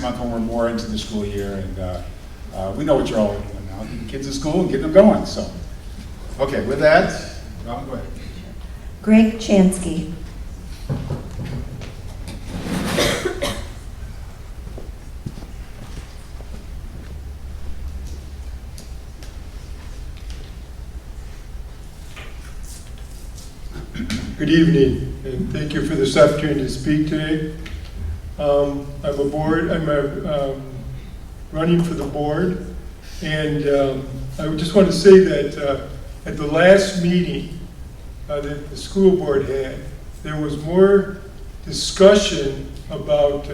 Speaker 1: month when we're more into the school year, and we know what you're all working on now, getting kids in school and getting them going. So, okay, with that, Robin, go ahead.
Speaker 14: Greg Chansky.
Speaker 15: Good evening, and thank you for this opportunity to speak today. I'm running for the board, and I just want to say that at the last meeting that the school board had, there was more discussion about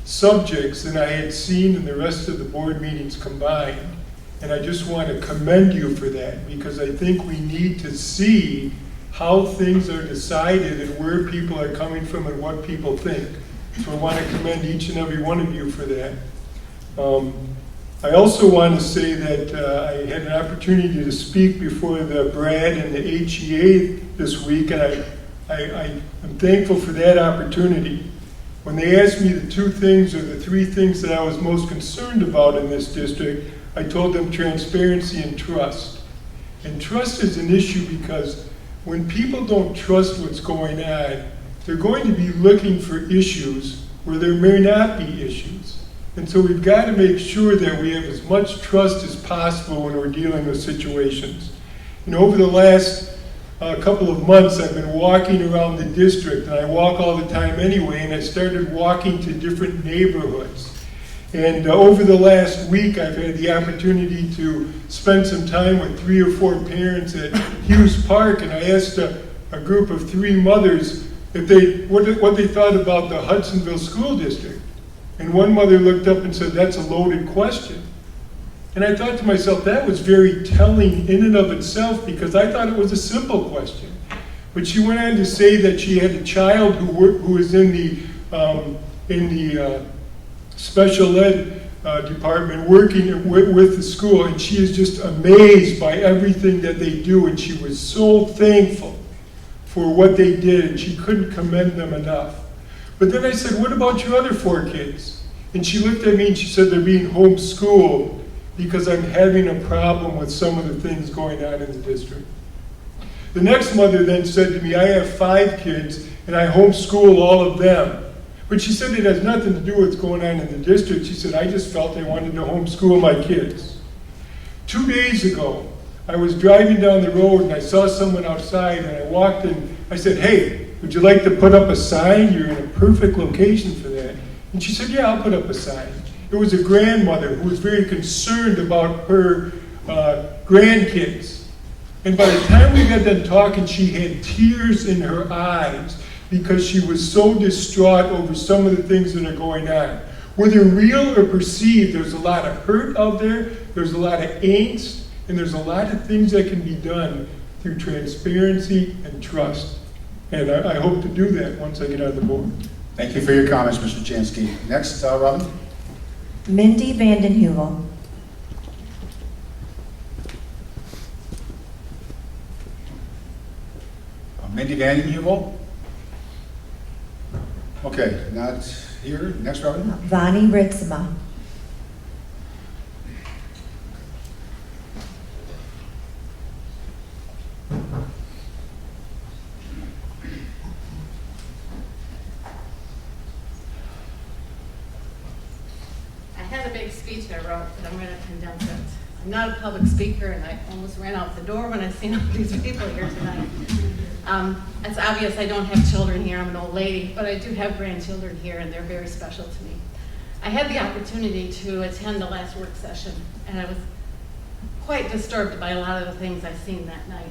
Speaker 15: subjects than I had seen in the rest of the board meetings combined. And I just want to commend you for that, because I think we need to see how things are decided and where people are coming from and what people think. So I want to commend each and every one of you for that. I also want to say that I had an opportunity to speak before the BRAD and the HEA this week, and I'm thankful for that opportunity. When they asked me the 2 things or the 3 things that I was most concerned about in this district, I told them transparency and trust. And trust is an issue because when people don't trust what's going on, they're going to be looking for issues where there may not be issues. And so we've got to make sure that we have as much trust as possible when we're dealing with situations. Over the last couple of months, I've been walking around the district, and I walk all the time anyway, and I started walking to different neighborhoods. And over the last week, I've had the opportunity to spend some time with 3 or 4 parents at Hughes Park, and I asked a group of 3 mothers if what they thought about the Hudsonville School District. And one mother looked up and said, "That's a loaded question." And I thought to myself, that was very telling in and of itself, because I thought it was a simple question. But she went on to say that she had a child who was in the special ed department working with the school, and she is just amazed by everything that they do, and she was so thankful for what they did, and she couldn't commend them enough. But then I said, what about your other 4 kids? And she looked at me and she said, they're being homeschooled because I'm having a problem with some of the things going on in the district. The next mother then said to me, I have 5 kids and I homeschool all of them. But she said it has nothing to do with what's going on in the district. She said, I just felt I wanted to homeschool my kids. 2 days ago, I was driving down the road and I saw someone outside and I walked in. I said, hey, would you like to put up a sign? You're in a perfect location for that. And she said, yeah, I'll put up a sign. It was a grandmother who was very concerned about her grandkids. And by the time we got done talking, she had tears in her eyes because she was so distraught over some of the things that are going on. Whether real or perceived, there's a lot of hurt out there, there's a lot of angst, and there's a lot of things that can be done through transparency and trust. And I hope to do that once I get on the board.
Speaker 1: Thank you for your comments, Mr. Jansky. Next, Robin.
Speaker 14: Mindy Vanden Heuvel.
Speaker 1: Mindy Vanden Heuvel. Okay, not here. Next, Robin.
Speaker 14: Vani Ritzema.
Speaker 10: I had a big speech I wrote, but I'm going to condense it. I'm not a public speaker, and I almost ran out the door when I seen all these people here tonight. It's obvious I don't have children here. I'm an old lady, but I do have grandchildren here, and they're very special to me. I had the opportunity to attend the last work session, and I was quite disturbed by a lot of the things I've seen that night.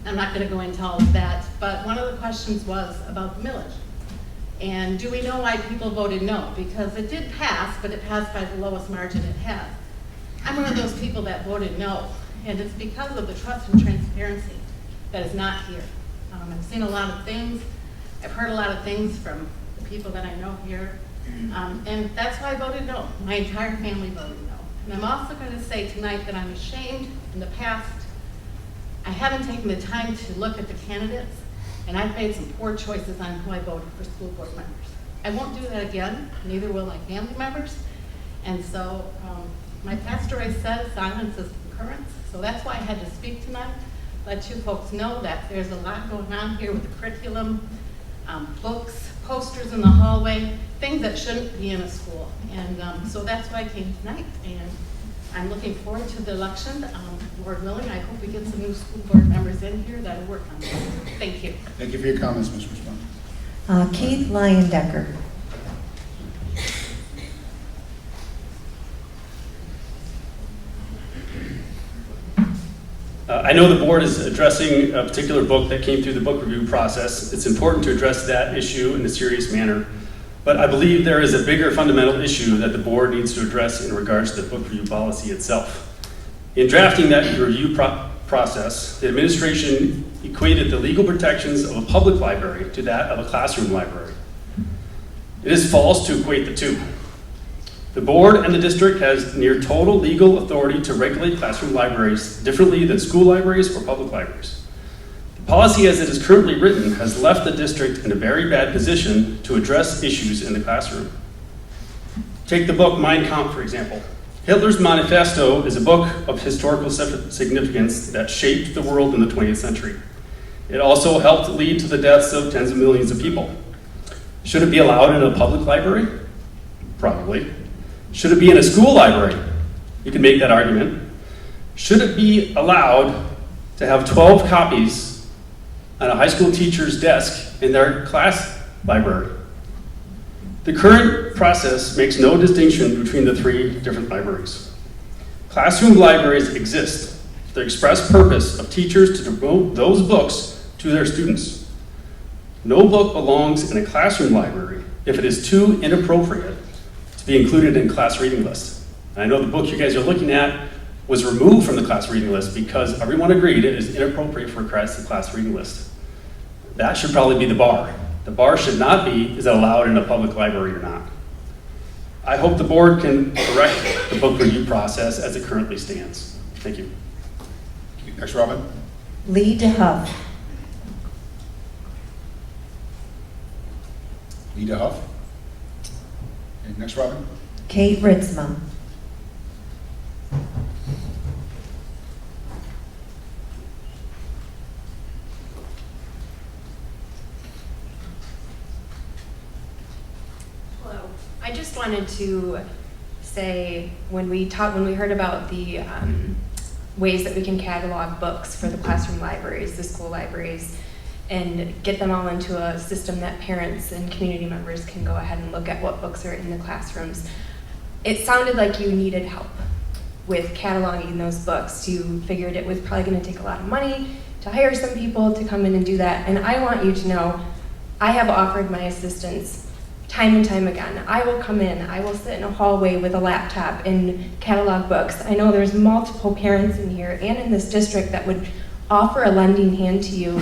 Speaker 10: I'm not going to go into all of that, but one of the questions was about the millage. And do we know why people voted no? Because it did pass, but it passed by the lowest margin it has. I'm one of those people that voted no, and it's because of the trust and transparency that is not here. I've seen a lot of things. I've heard a lot of things from the people that I know here, and that's why I voted no. My entire family voted no. And I'm also going to say tonight that I'm ashamed. In the past, I haven't taken the time to look at the candidates, and I've made some poor choices on who I voted for school board members. I won't do that again, neither will my family members. And so my pastor always says silence is concurrence, so that's why I had to speak tonight. Let you folks know that there's a lot going on here with the curriculum, books, posters in the hallway, things that shouldn't be in a school. And so that's why I came tonight. And I'm looking forward to the election. Lord willing, I hope we get some new school board members in here that will work on this. Thank you.
Speaker 1: Thank you for your comments, Ms. Respond.
Speaker 14: Keith Leyendecker.
Speaker 16: I know the board is addressing a particular book that came through the book review process. It's important to address that issue in a serious manner, but I believe there is a bigger fundamental issue that the board needs to address in regards to the book review policy itself. In drafting that review process, the administration equated the legal protections of a public library to that of a classroom library. It is false to equate the two. The board and the district has near total legal authority to regulate classroom libraries differently than school libraries or public libraries. The policy as it is currently written has left the district in a very bad position to address issues in the classroom. Take the book Mein Kampf, for example. Hitler's Manifesto is a book of historical significance that shaped the world in the 20th century. It also helped lead to the deaths of tens of millions of people. Should it be allowed in a public library? Probably. Should it be in a school library? You can make that argument. Should it be allowed to have 12 copies on a high school teacher's desk in their class library? The current process makes no distinction between the three different libraries. Classroom libraries exist for the express purpose of teachers to devote those books to their students. No book belongs in a classroom library if it is too inappropriate to be included in class reading lists. And I know the book you guys are looking at was removed from the class reading list because everyone agreed it is inappropriate for a class reading list. That should probably be the bar. The bar should not be, is it allowed in a public library or not? I hope the board can correct the book review process as it currently stands. Thank you.
Speaker 1: Next, Robin.
Speaker 14: Lee DeHuff.
Speaker 1: Lita Huff. Okay, next, Robin.
Speaker 14: Kate Ritzma.
Speaker 17: Hello. I just wanted to say when we heard about the ways that we can catalog books for the classroom libraries, the school libraries, and get them all into a system that parents and community members can go ahead and look at what books are in the classrooms. It sounded like you needed help with cataloging those books. You figured it was probably going to take a lot of money to hire some people to come in and do that. And I want you to know, I have offered my assistance time and time again. I will come in, I will sit in a hallway with a laptop and catalog books. I know there's multiple parents in here and in this district that would offer a lending hand to you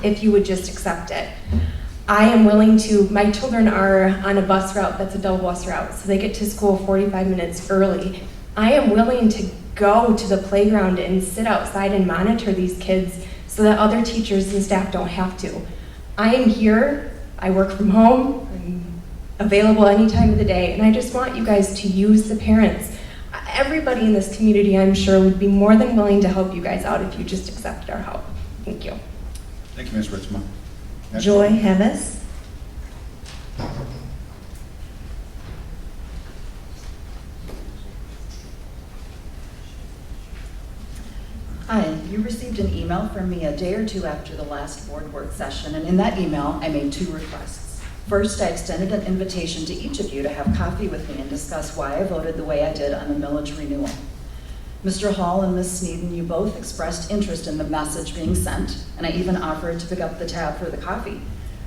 Speaker 17: if you would just accept it. I am willing to, my children are on a bus route that's a double bus route, so they get to school 45 minutes early. I am willing to go to the playground and sit outside and monitor these kids so that other teachers and staff don't have to. I am here, I work from home, I'm available any time of the day, and I just want you guys to use the parents. Everybody in this community, I'm sure, would be more than willing to help you guys out if you just accepted our help. Thank you.
Speaker 1: Thank you, Ms. Ritzma. Next,
Speaker 14: Joy
Speaker 1: Robin.
Speaker 14: Hemis.
Speaker 18: Hi, you received an email from me a day or two after the last board work session, and in that email, I made 2 requests. First, I extended an invitation to each of you to have coffee with me and discuss why I voted the way I did on the millage renewal. Mr. Hall and Ms. Sneeden, you both expressed interest in the message being sent, and I even offered to pick up the tab for the coffee.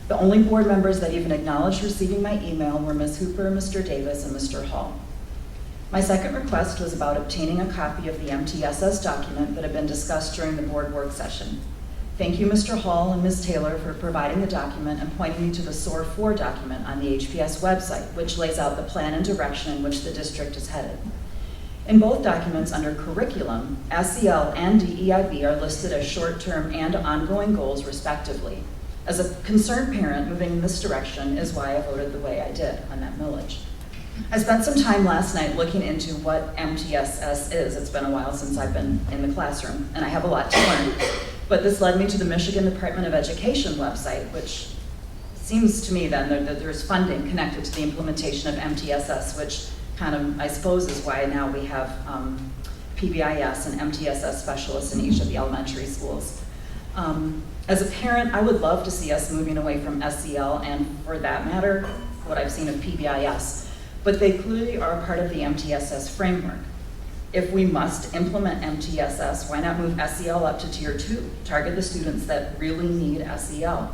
Speaker 18: The only board members that even acknowledged receiving my email were Ms. Hooper, Mr. Davis, and Mr. Hall. My second request was about obtaining a copy of the MTSS document that had been discussed during the board work session. Thank you, Mr. Hall and Ms. Taylor, for providing the document and pointing me to the SOAR 4 document on the HPS website, which lays out the plan and direction in which the district is headed. In both documents under curriculum, SEL and DEIB are listed as short-term and ongoing goals, respectively. As a concerned parent, moving in this direction is why I voted the way I did on that millage. I spent some time last night looking into what MTSS is. It's been a while since I've been in the classroom, and I have a lot to learn. But this led me to the Michigan Department of Education website, which seems to me then that there's funding connected to the implementation of MTSS, which kind of, I suppose, is why now we have PBIS and MTSS specialists in each of the elementary schools. As a parent, I would love to see us moving away from SEL and, for that matter, what I've seen of PBIS. But they clearly are part of the MTSS framework. If we must implement MTSS, why not move SEL up to Tier 2, target the students that really need SEL?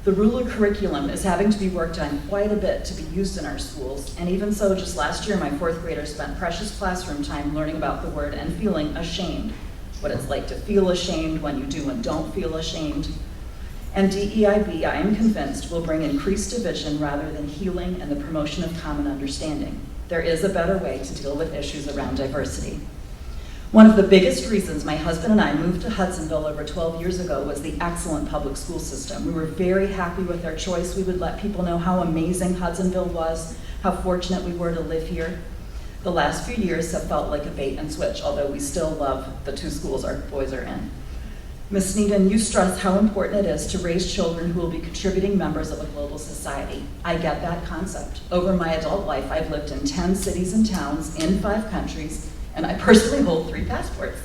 Speaker 18: The ruler curriculum is having to be worked on quite a bit to be used in our schools, and even so, just last year, my 4th graders spent precious classroom time learning about the word and feeling ashamed, what it's like to feel ashamed when you do and don't feel ashamed. And DEIB, I am convinced, will bring increased division rather than healing and the promotion of common understanding. There is a better way to deal with issues around diversity. One of the biggest reasons my husband and I moved to Hudsonville over 12 years ago was the excellent public school system. We were very happy with our choice. We would let people know how amazing Hudsonville was, how fortunate we were to live here. The last few years have felt like a bait and switch, although we still love the 2 schools our boys are in. Ms. Sneeden, you stress how important it is to raise children who will be contributing members of a global society. I get that concept. Over my adult life, I've lived in 10 cities and towns in 5 countries, and I personally hold 3 passports.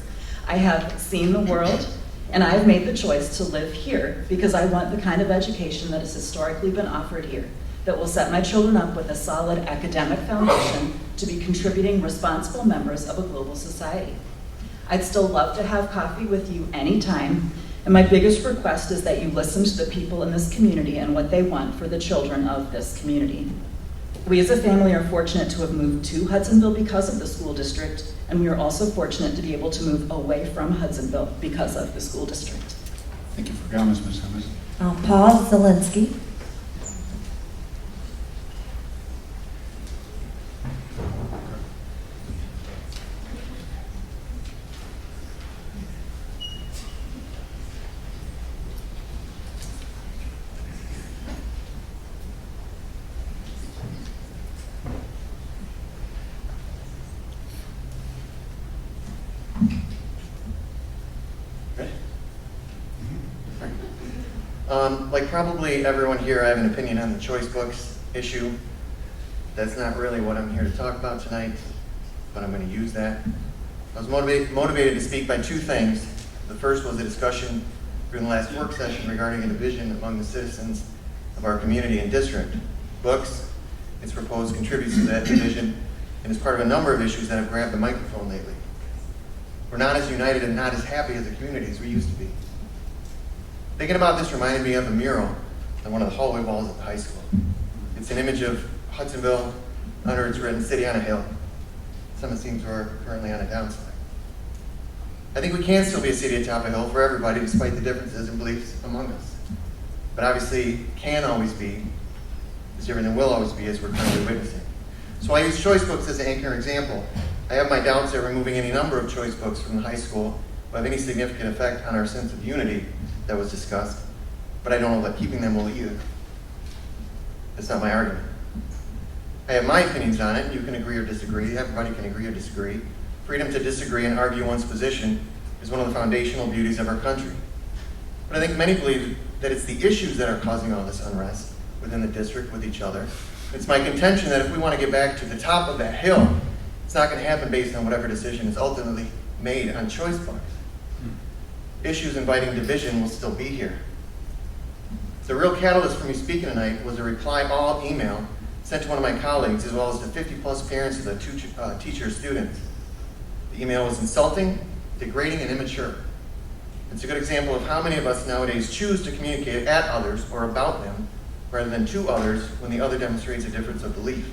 Speaker 18: I have seen the world, and I have made the choice to live here because I want the kind of education that has historically been offered here, that will set my children up with a solid academic foundation to be contributing responsible members of a global society. I'd still love to have coffee with you anytime, and my biggest request is that you listen to the people in this community and what they want for the children of this community. We as a family are fortunate to have moved to Hudsonville because of the school district, and we are also fortunate to be able to move away from Hudsonville because of the school district.
Speaker 1: Thank you for comments, Ms. Hemis.
Speaker 14: Paul Zielinski.
Speaker 19: Like probably everyone here, I have an opinion on the choice books issue. That's not really what I'm here to talk about tonight, but I'm going to use that. I was motivated to speak by two things. The first was a discussion during the last work session regarding a division among the citizens of our community and district. Books, it's proposed, contributes to that division and is part of a number of issues that have grabbed the microphone lately. We're not as united and not as happy as a community as we used to be. Thinking about this reminded me of a mural on one of the hallway walls at the high school. It's an image of Hudsonville. Under it's written, "City on a Hill." Some it seems we're currently on a downside. I think we can still be a city atop a hill for everybody despite the differences and beliefs among us. But obviously can always be is different than will always be, as we're currently witnessing. So I use choice books as an anchor example. I have my doubts that removing any number of choice books from the high school will have any significant effect on our sense of unity that was discussed, but I don't know that keeping them will either. That's not my argument. I have my opinions on it. You can agree or disagree. Everybody can agree or disagree. Freedom to disagree and argue one's position is one of the foundational beauties of our country. But I think many believe that it's the issues that are causing all this unrest within the district with each other. It's my contention that if we want to get back to the top of that hill, it's not going to happen based on whatever decision is ultimately made on choice books. Issues inviting division will still be here. The real catalyst for me speaking tonight was a reply all email sent to one of my colleagues, as well as to 50+ parents of the two teacher students. The email was insulting, degrading, and immature. It's a good example of how many of us nowadays choose to communicate at others or about them rather than to others when the other demonstrates a difference of belief.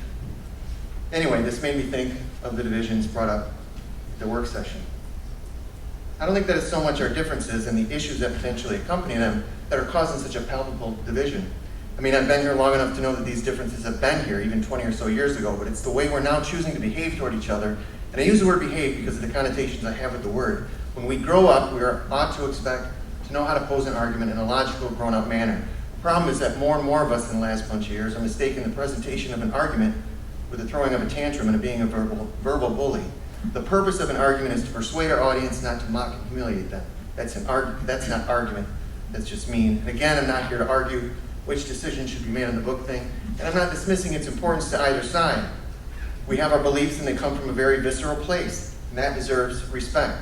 Speaker 19: Anyway, this made me think of the divisions brought up at the work session. I don't think that it's so much our differences and the issues that potentially accompany them that are causing such a palpable division. I mean, I've been here long enough to know that these differences have been here even 20 or so years ago, but it's the way we're now choosing to behave toward each other. And I use the word behave because of the connotations I have with the word. When we grow up, we ought to expect to know how to pose an argument in a logical, grown-up manner. The problem is that more and more of us in the last bunch of years are mistaking the presentation of an argument with the throwing of a tantrum and being a verbal bully. The purpose of an argument is to persuade our audience, not to mock and humiliate them. That's not argument. That's just mean. And again, I'm not here to argue which decision should be made on the book thing, and I'm not dismissing its importance to either side. We have our beliefs and they come from a very visceral place, and that deserves respect.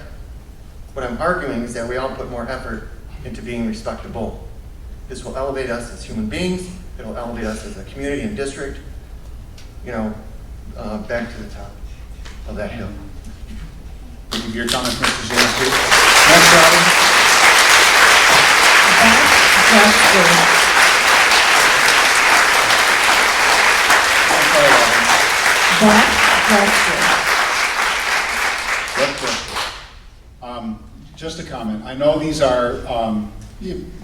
Speaker 19: What I'm arguing is that we all put more effort into being respectable. This will elevate us as human beings, it'll elevate us as a community and district, back to the top of that hill.
Speaker 1: Thank you for your comments, Mr. Zansky. Next item. Just a comment. I know these are,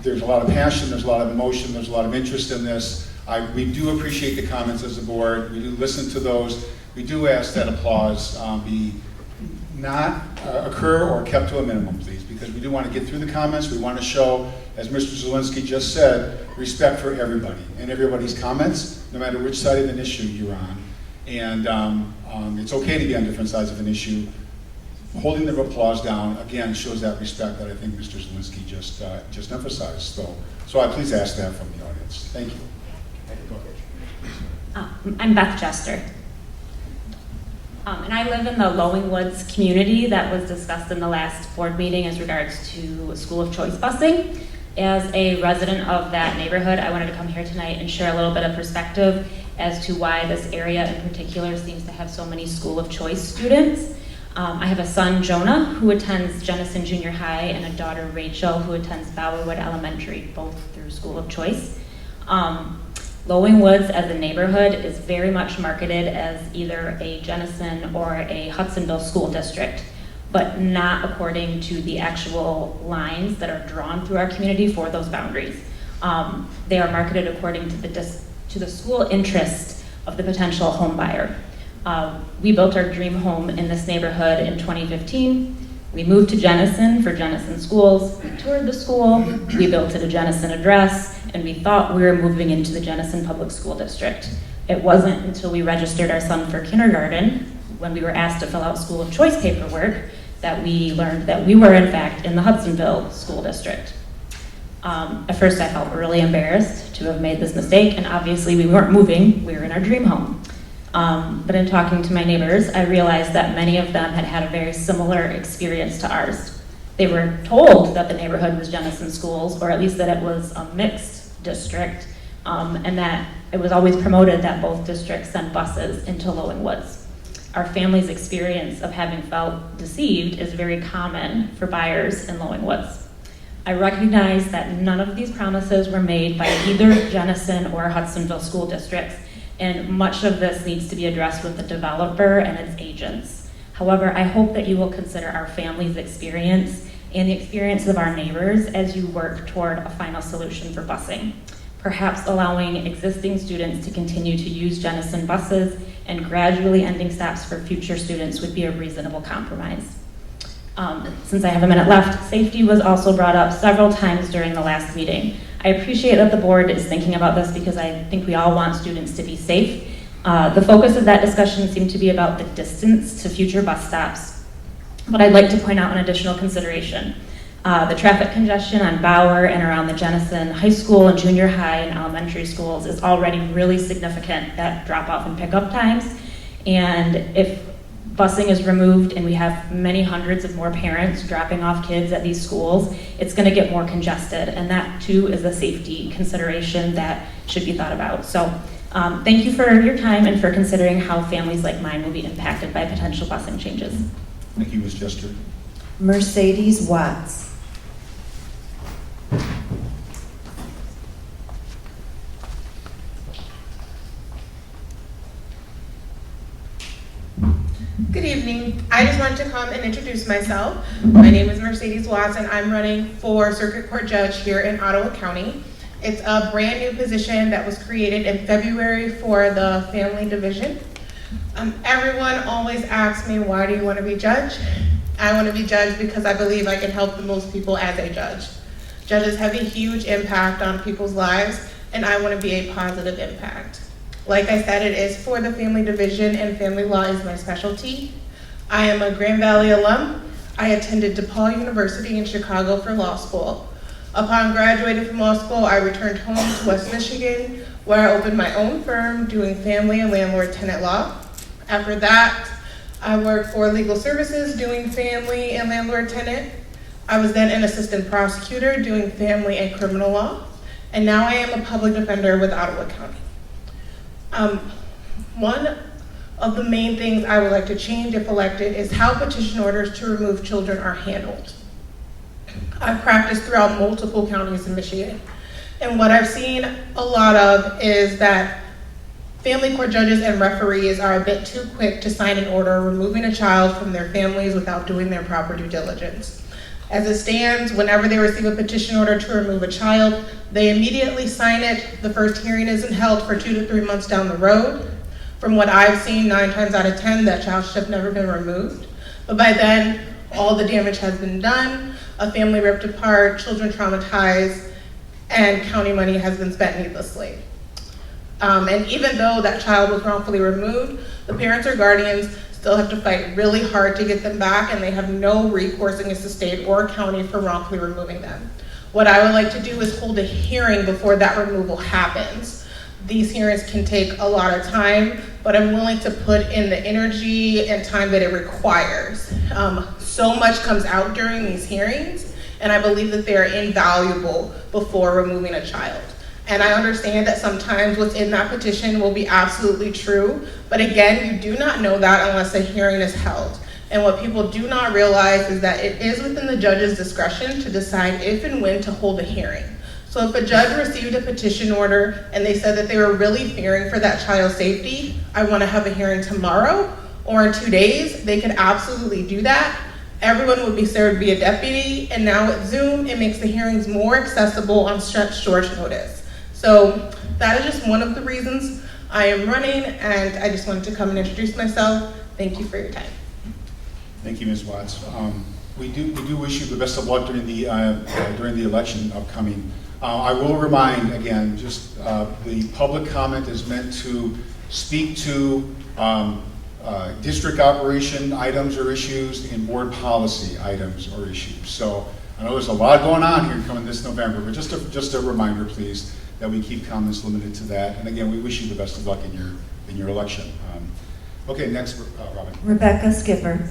Speaker 1: there's a lot of passion, there's a lot of emotion, there's a lot of interest in this. We do appreciate the comments as a board. We do listen to those. We do ask that applause be not occur or kept to a minimum, please, because we do want to get through the comments. We want to show, as Mr. Zielinski just said, respect for everybody and everybody's comments, no matter which side of an issue you're on. And it's okay to be on different sides of an issue. Holding the applause down, again, shows that respect that I think Mr. Zielinski just emphasized. So I please ask that from the audience. Thank you.
Speaker 20: I'm Beth Jester. And I live in the Lowing Woods community that was discussed in the last board meeting as regards to school of choice busing. As a resident of that neighborhood, I wanted to come here tonight and share a little bit of perspective as to why this area in particular seems to have so many school of choice students. I have a son, Jonah, who attends Jennison Junior High, and a daughter, Rachel, who attends Bowerwood Elementary, both through school of choice. Lowing Woods as a neighborhood is very much marketed as either a Jennison or a Hudsonville school district, but not according to the actual lines that are drawn through our community for those boundaries. They are marketed according to the school interest of the potential home buyer. We built our dream home in this neighborhood in 2015. We moved to Jennison for Jennison schools. We toured the school. We built at a Jennison address, and we thought we were moving into the Jennison Public School District. It wasn't until we registered our son for kindergarten, when we were asked to fill out school of choice paperwork, that we learned that we were in fact in the Hudsonville School District. At first, I felt really embarrassed to have made this mistake, and obviously we weren't moving, we were in our dream home. But in talking to my neighbors, I realized that many of them had had a very similar experience to ours. They were told that the neighborhood was Jenison Schools, or at least that it was a mixed district, and that it was always promoted that both districts send buses into Lowen Woods. Our family's experience of having felt deceived is very common for buyers in Lowen Woods. I recognize that none of these promises were made by either Jenison or Hudsonville school districts, and much of this needs to be addressed with the developer and its agents. However, I hope that you will consider our family's experience and the experience of our neighbors as you work toward a final solution for busing. Perhaps allowing existing students to continue to use Jenison buses and gradually ending stops for future students would be a reasonable compromise. Since I have a minute left, safety was also brought up several times during the last meeting. I appreciate that the board is thinking about this because I think we all want students to be safe. The focus of that discussion seemed to be about the distance to future bus stops, but I'd like to point out an additional consideration. The traffic congestion on Bauer and around the Jenison High School and junior high and elementary schools is already really significant at drop-off and pickup times. And if busing is removed and we have many hundreds of more parents dropping off kids at these schools, it's going to get more congested, and that too is a safety consideration that should be thought about. So thank you for your time and for considering how families like mine will be impacted by potential busing changes.
Speaker 1: Thank you, Ms. Jester.
Speaker 14: Mercedes Watts.
Speaker 21: Good evening. I just wanted to come and introduce myself. My name is Mercedes Watts, and I'm running for Circuit Court Judge here in Ottawa County. It's a brand new position that was created in February for the Family Division. Everyone always asks me, why do you want to be judge? I want to be judge because I believe I can help the most people as a judge. Judges have a huge impact on people's lives, and I want to be a positive impact. Like I said, it is for the Family Division, and family law is my specialty. I am a Grand Valley alum. I attended DePaul University in Chicago for law school. Upon graduating from law school, I returned home to West Michigan, where I opened my own firm doing family and landlord-tenant law. After that, I worked for legal services doing family and landlord-tenant. I was then an assistant prosecutor doing family and criminal law, and now I am a public defender with Ottawa County. One of the main things I would like to change if elected is how petition orders to remove children are handled. I've practiced throughout multiple counties in Michigan, and what I've seen a lot of is that family court judges and referees are a bit too quick to sign an order removing a child from their families without doing their proper due diligence. As it stands, whenever they receive a petition order to remove a child, they immediately sign it. The first hearing isn't held for 2 to 3 months down the road. From what I've seen, 9 times out of 10, that child should have never been removed. But by then, all the damage has been done, a family ripped apart, children traumatized, and county money has been spent needlessly. And even though that child was wrongfully removed, the parents or guardians still have to fight really hard to get them back, and they have no recourse against the state or county for wrongfully removing them. What I would like to do is hold a hearing before that removal happens. These hearings can take a lot of time, but I'm willing to put in the energy and time that it requires. So much comes out during these hearings, and I believe that they are invaluable before removing a child. And I understand that sometimes what's in that petition will be absolutely true, but again, you do not know that unless a hearing is held. And what people do not realize is that it is within the judge's discretion to decide if and when to hold a hearing. So if a judge received a petition order and they said that they were really fearing for that child's safety, I want to have a hearing tomorrow or in 2 days, they could absolutely do that. Everyone would be served via deputy, and now with Zoom, it makes the hearings more accessible on short notice. So that is just one of the reasons I am running, and I just wanted to come and introduce myself. Thank you for your time.
Speaker 1: Thank you, Ms. Watts. We do wish you the best of luck during the election upcoming. I will remind again, just the public comment is meant to speak to district operation items or issues and board policy items or issues. So I know there's a lot going on here coming this November, but just a reminder, please, that we keep comments limited to that. And again, we wish you the best of luck in your election. Okay, next, Robin.
Speaker 14: Rebecca Skipper.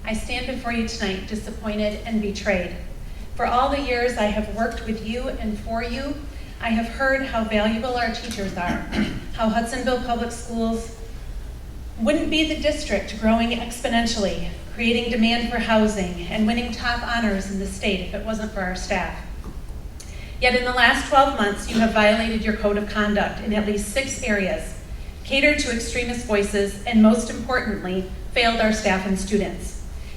Speaker 8: I stand before you tonight disappointed and betrayed. For all the years I have worked with you and for you, I have heard how valuable our teachers are, how Hudsonville Public Schools wouldn't be the district growing exponentially, creating demand for housing, and winning top honors in the state if it wasn't for our staff. Yet in the last 12 months, you have violated your code of conduct in at least 6 areas, catered to extremist voices, and most importantly, failed our staff and students.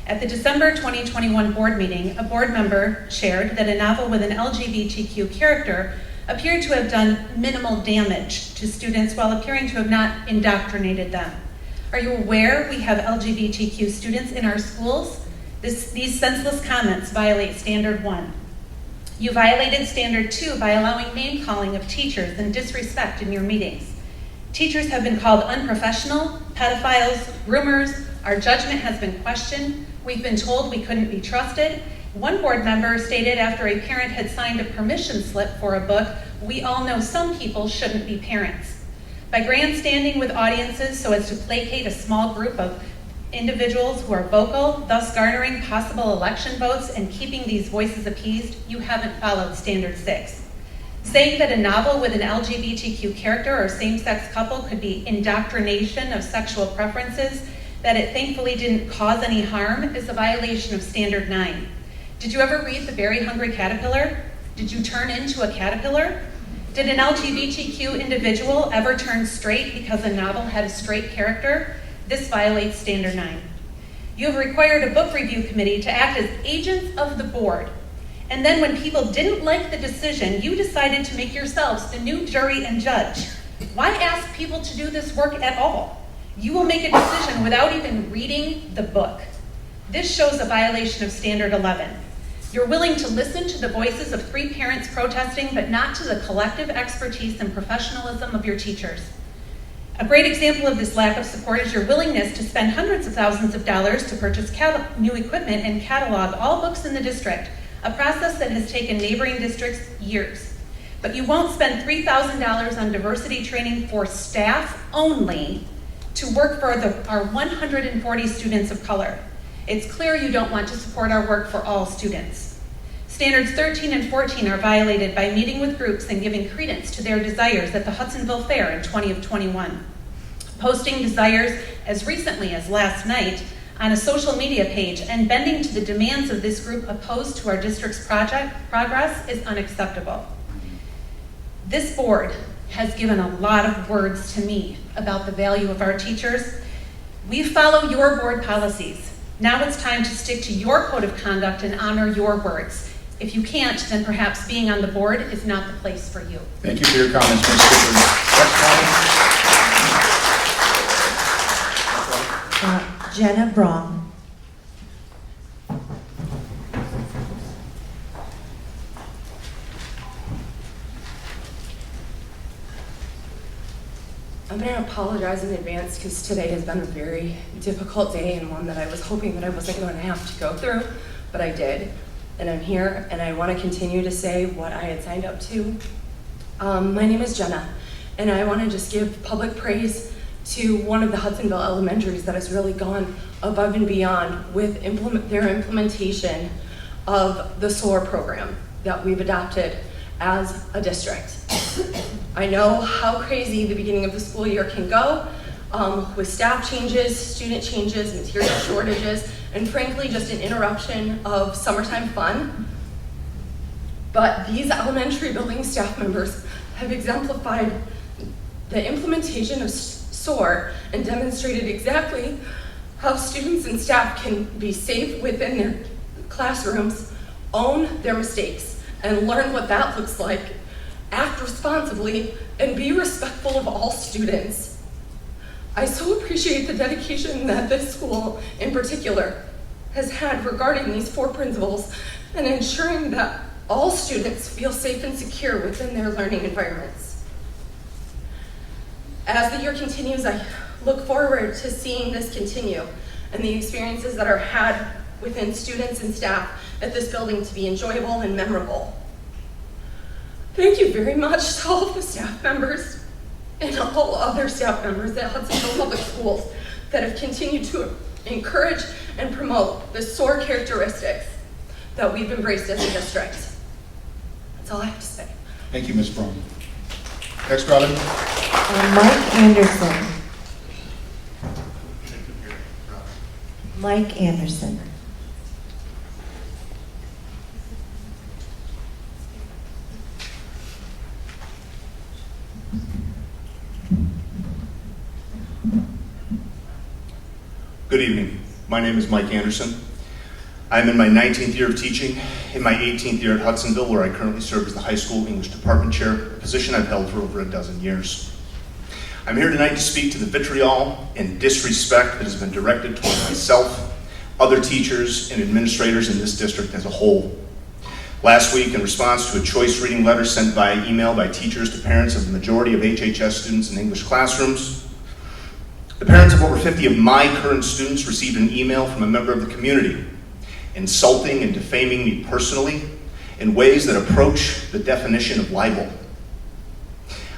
Speaker 8: At the December 2021 board meeting, a board member shared that a novel with an LGBTQ character appeared to have done minimal damage to students while appearing to have not indoctrinated them. Are you aware we have LGBTQ students in our schools? These senseless comments violate Standard 1. You violated Standard 2 by allowing name calling of teachers and disrespect in your meetings. Teachers have been called unprofessional, pedophiles, groomers. Our judgment has been questioned. We've been told we couldn't be trusted. One board member stated after a parent had signed a permission slip for a book, "We all know some people shouldn't be parents." By grandstanding with audiences so as to placate a small group of individuals who are vocal, thus garnering possible election votes and keeping these voices appeased, you haven't followed Standard 6. Saying that a novel with an LGBTQ character or same-sex couple could be indoctrination of sexual preferences, that it thankfully didn't cause any harm, is a violation of Standard 9. Did you ever read The Very Hungry Caterpillar? Did you turn into a caterpillar? Did an LGBTQ individual ever turn straight because a novel had a straight character? This violates Standard 9. You have required a book review committee to act as agents of the board. And then when people didn't like the decision, you decided to make yourselves the new jury and judge. Why ask people to do this work at all? You will make a decision without even reading the book. This shows a violation of Standard 11. You're willing to listen to the voices of 3 parents protesting, but not to the collective expertise and professionalism of your teachers. A great example of this lack of support is your willingness to spend hundreds of thousands of dollars to purchase new equipment and catalog all books in the district, a process that has taken neighboring districts years. But you won't spend $3,000 on diversity training for staff only to work for our 140 students of color. It's clear you don't want to support our work for all students. Standards 13 and 14 are violated by meeting with groups and giving credence to their desires at the Hudsonville Fair in 2021. Posting desires as recently as last night on a social media page and bending to the demands of this group opposed to our district's progress is unacceptable. This board has given a lot of words to me about the value of our teachers. We follow your board policies. Now it's time to stick to your code of conduct and honor your words. If you can't, then perhaps being on the board is not the place for you.
Speaker 1: Thank you for your comments, Ms. Skipper.
Speaker 14: Jenna Braun.
Speaker 17: I'm going to apologize in advance because today has been a very difficult day and one that I was hoping that I wasn't going to have to go through, but I did. And I'm here and I want to continue to say what I had signed up to. My name is Jenna and I want to just give public praise to one of the Hudsonville elementaries that has really gone above and beyond with their implementation of the SOAR program that we've adopted as a district. I know how crazy the beginning of the school year can go with staff changes, student changes, material shortages, and frankly, just an interruption of summertime fun. But these elementary building staff members have exemplified the implementation of SOAR and demonstrated exactly how students and staff can be safe within their classrooms, own their mistakes, and learn what that looks like, act responsibly, and be respectful of all students.
Speaker 11: I so appreciate the dedication that this school in particular has had regarding these 4 principles and ensuring that all students feel safe and secure within their learning environments. As the year continues, I look forward to seeing this continue and the experiences that are had within students and staff at this building to be enjoyable and memorable. Thank you very much to all of the staff members and all other staff members at Hudsonville Public Schools that have continued to encourage and promote the SOAR characteristics that we've embraced as a district. That's all I have to say.
Speaker 1: Thank you, Ms. Braun. Next, Robin.
Speaker 14: Mike Anderson. Mike Anderson.
Speaker 22: Good evening. My name is Mike Anderson. I'm in my 19th year of teaching, in my 18th year at Hudsonville, where I currently serve as the high school English department chair, a position I've held for over a dozen years. I'm here tonight to speak to the vitriol and disrespect that has been directed toward myself, other teachers, and administrators in this district as a whole. Last week, in response to a choice reading letter sent via email by teachers to parents of the majority of HHS students in English classrooms, the parents of over 50 of my current students received an email from a member of the community insulting and defaming me personally in ways that approach the definition of libel.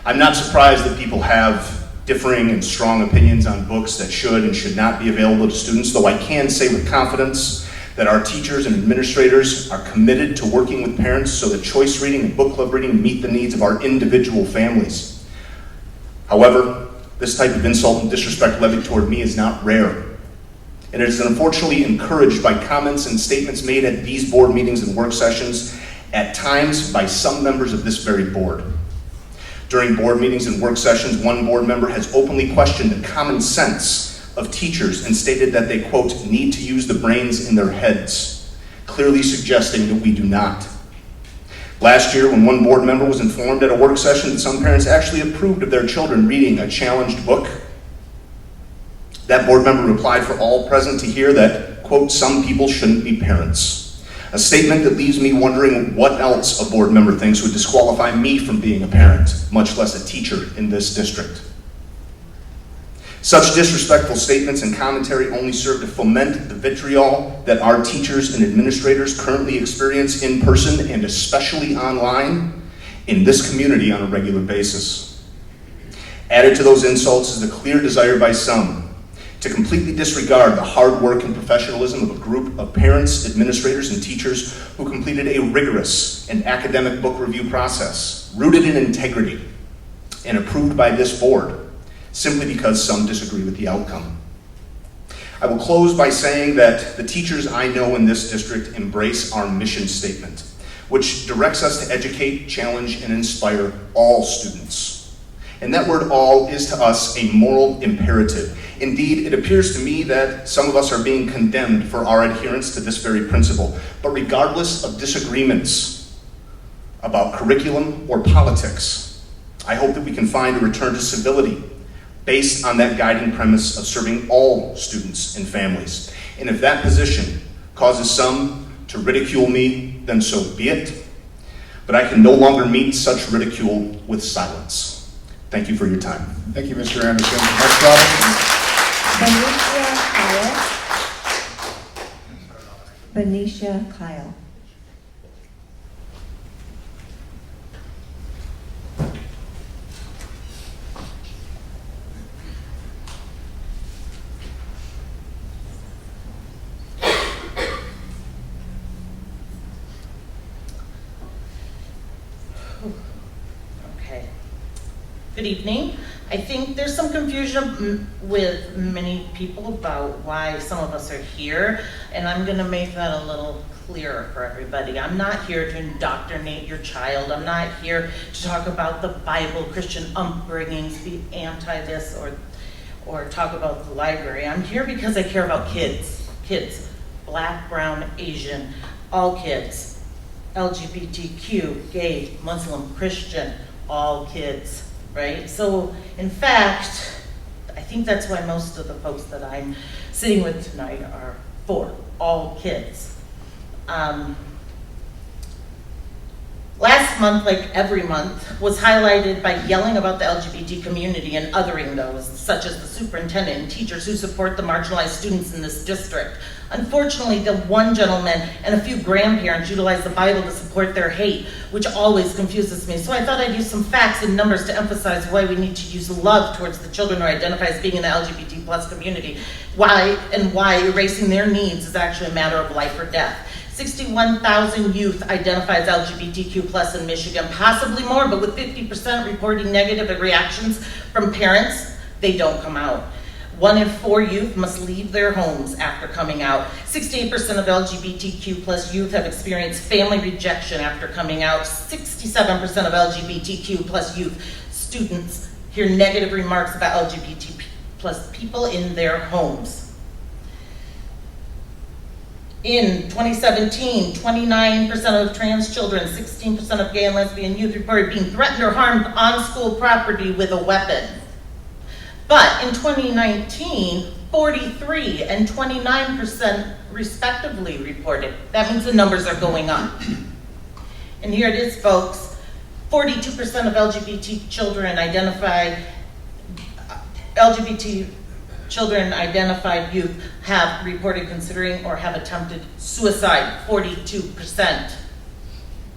Speaker 22: I'm not surprised that people have differing and strong opinions on books that should and should not be available to students, though I can say with confidence that our teachers and administrators are committed to working with parents so that choice reading and book club reading meet the needs of our individual families. However, this type of insult and disrespect levied toward me is not rare, and it is unfortunately encouraged by comments and statements made at these board meetings and work sessions, at times by some members of this very board. During board meetings and work sessions, one board member has openly questioned the common sense of teachers and stated that they, quote, need to use the brains in their heads, clearly suggesting that we do not. Last year, when one board member was informed at a work session that some parents actually approved of their children reading a challenged book, that board member replied for all present to hear that, quote, some people shouldn't be parents. A statement that leaves me wondering what else a board member thinks would disqualify me from being a parent, much less a teacher in this district. Such disrespectful statements and commentary only serve to foment the vitriol that our teachers and administrators currently experience in person and especially online in this community on a regular basis. Added to those insults is the clear desire by some to completely disregard the hard work and professionalism of a group of parents, administrators, and teachers who completed a rigorous and academic book review process rooted in integrity and approved by this board, simply because some disagree with the outcome. I will close by saying that the teachers I know in this district embrace our mission statement, which directs us to educate, challenge, and inspire all students. And that word all is to us a moral imperative. Indeed, it appears to me that some of us are being condemned for our adherence to this very principle. But regardless of disagreements about curriculum or politics, I hope that we can find a return to civility based on that guiding premise of serving all students and families. And if that position causes some to ridicule me, then so be it. But I can no longer meet such ridicule with silence. Thank you for your time.
Speaker 1: Thank you, Mr. Anderson. Next, Robin.
Speaker 14: Benicia Kyle.
Speaker 23: Okay. Good evening. I think there's some confusion with many people about why some of us are here, and I'm going to make that a little clearer for everybody. I'm not here to indoctrinate your child. I'm not here to talk about the Bible, Christian upbringings, be anti this or talk about the library. I'm here because I care about kids. Kids, Black, brown, Asian, all kids, LGBTQ, gay, Muslim, Christian, all kids. Right? So, in fact, I think that's why most of the folks that I'm sitting with tonight are for all kids. Last month, like every month, was highlighted by yelling about the LGBT community and othering those, such as the superintendent and teachers who support the marginalized students in this district. Unfortunately, the one gentleman and a few grandparents utilize the Bible to support their hate, which always confuses me. So I thought I'd use some facts and numbers to emphasize why we need to use love towards the children who identify as being in the LGBT plus community, why erasing their needs is actually a matter of life or death. 61,000 youth identify as LGBTQ plus in Michigan, possibly more, but with 50% reporting negative reactions from parents, they don't come out. 1 in 4 youth must leave their homes after coming out. 68% of LGBTQ plus youth have experienced family rejection after coming out. 67% of LGBTQ plus youth students hear negative remarks about LGBT plus people in their homes. In 2017, 29% of trans children, 16% of gay and lesbian youth reported being threatened or harmed on school property with a weapon. But in 2019, 43 and 29% respectively reported. That means the numbers are going up. And here it is, folks. 42% of LGBT children identified youth have reported considering or have attempted suicide, 42%.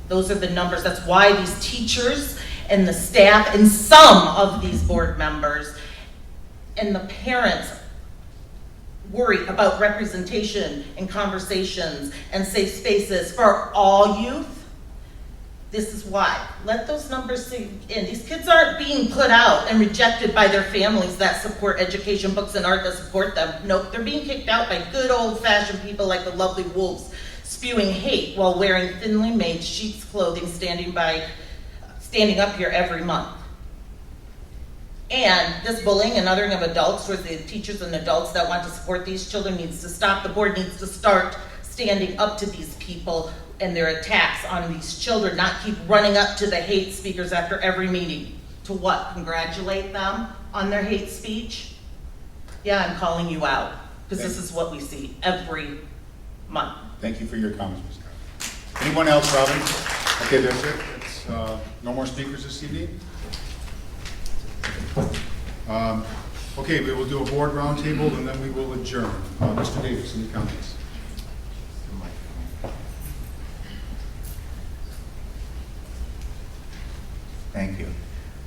Speaker 23: Those are the numbers. That's why these teachers and the staff and some of these board members and the parents worry about representation and conversations and safe spaces for all youth. This is why. Let those numbers sink in. These kids aren't being put out and rejected by their families that support education, books, and art that support them. Nope, they're being kicked out by good old-fashioned people like the lovely wolves, spewing hate while wearing thinly made sheep's clothing, standing up here every month. And this bullying and othering of adults towards the teachers and adults that want to support these children needs to stop. The board needs to start standing up to these people and their attacks on these children, not keep running up to the hate speakers after every meeting. To what? Congratulate them on their hate speech? Yeah, I'm calling you out, because this is what we see every month.
Speaker 1: Thank you for your comments, Ms. Carter. Anyone else, Robin? Okay, that's it. It's, no more speakers this evening? Okay, we will do a board roundtable and then we will adjourn. Mr. Davis, any comments?
Speaker 12: Thank you.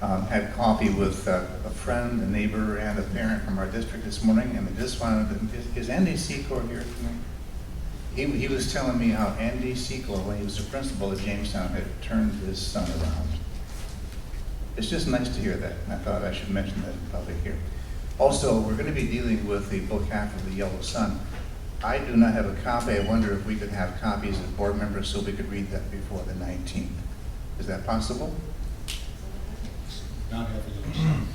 Speaker 12: Had coffee with a friend, a neighbor, and a parent from our district this morning, and I just wanted to, is Andy Secor here tonight? He was telling me how Andy Secor, when he was the principal at Jamestown, had turned his son around. It's just nice to hear that, and I thought I should mention that in public here. Also, we're going to be dealing with the book Half of the Yellow Sun. I do not have a copy. I wonder if we could have copies as board members so we could read that before the 19th. Is that possible?
Speaker 1: Not Half a Yellow Sun.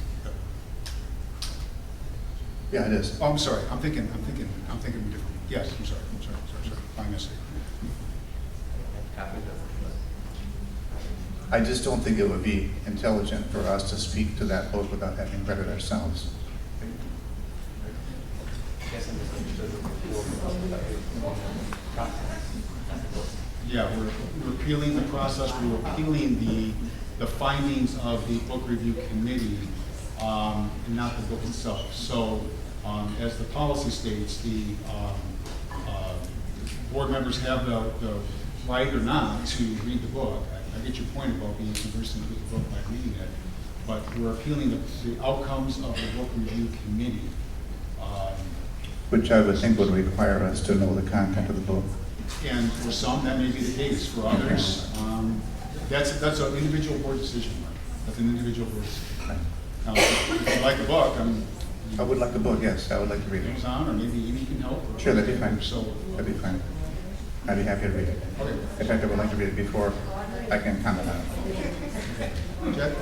Speaker 12: Yeah, it is.
Speaker 1: Oh, I'm sorry. I'm thinking differently. Yes, I'm sorry. My mistake.
Speaker 12: I just don't think it would be intelligent for us to speak to that book without having read it ourselves.
Speaker 1: Yeah, we're repealing the process. We're repealing the findings of the book review committee, and not the book itself. So, as the policy states, the board members have the right or not to read the book. I get your point about being conversant with the book by reading it, but we're appealing the outcomes of the book review committee.
Speaker 12: Which I would think would require us to know the content of the book.
Speaker 1: And for some, that may be the case. For others, that's an individual board decision, Mark. That's an individual board decision. Now, if you like the book,
Speaker 12: I would like the book, yes. I would like to read it.
Speaker 1: Amazon, or maybe Amy can help.
Speaker 12: Sure, that'd be fine.
Speaker 1: So,
Speaker 12: that'd be fine. I'd be happy to read it.
Speaker 1: Okay.
Speaker 12: In fact, I would like to read it before I can comment on it.
Speaker 1: Jack?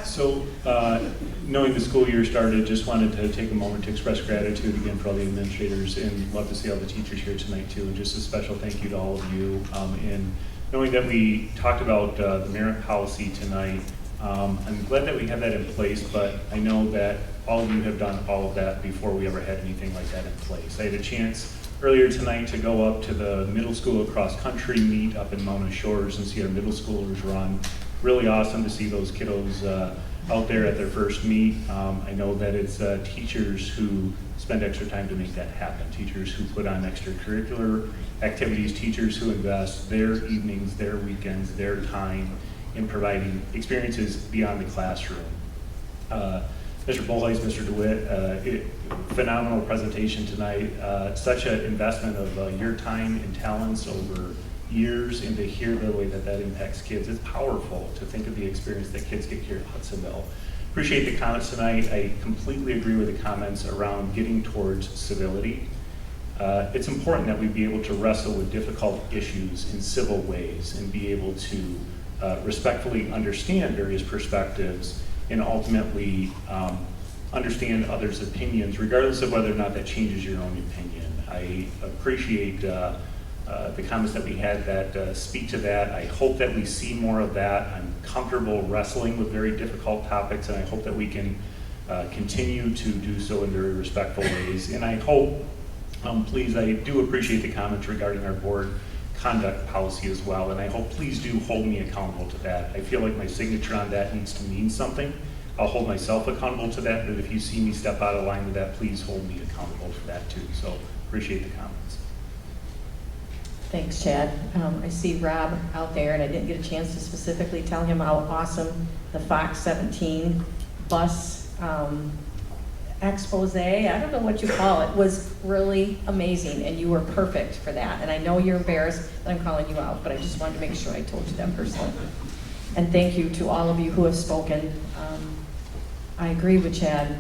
Speaker 5: So, knowing the school year started, just wanted to take a moment to express gratitude again for all the administrators, and love to see all the teachers here tonight too. And just a special thank you to all of you. And knowing that we talked about the merit policy tonight, I'm glad that we have that in place, but I know that all of you have done all of that before we ever had anything like that in place. I had a chance earlier tonight to go up to the middle school cross-country meet up in Mona Shores and see our middle schoolers run. Really awesome to see those kiddos out there at their first meet. I know that it's teachers who spend extra time to make that happen, teachers who put on extracurricular activities, teachers who invest their evenings, their weekends, their time in providing experiences beyond the classroom. Mr. Bullheis, Mr. DeWitt, phenomenal presentation tonight. Such an investment of your time and talents over years, and to hear the way that that impacts kids. It's powerful to think of the experience that kids get here at Hudsonville. Appreciate the comments tonight. I completely agree with the comments around getting towards civility. It's important that we be able to wrestle with difficult issues in civil ways and be able to respectfully understand various perspectives and ultimately understand others' opinions, regardless of whether or not that changes your own opinion. I appreciate the comments that we had that speak to that. I hope that we see more of that. I'm comfortable wrestling with very difficult topics, and I hope that we can continue to do so in very respectful ways. And I hope, please, I do appreciate the comments regarding our board conduct policy as well, and I hope please do hold me accountable to that. I feel like my signature on that needs to mean something. I'll hold myself accountable to that, but if you see me step out of line with that, please hold me accountable for that too. So appreciate the comments.
Speaker 6: Thanks, Chad. I see Rob out there, and I didn't get a chance to specifically tell him how awesome the Fox 17 bus expose, I don't know what you call it, was really amazing, and you were perfect for that. And I know you're embarrassed that I'm calling you out, but I just wanted to make sure I told you that personally. And thank you to all of you who have spoken. I agree with Chad.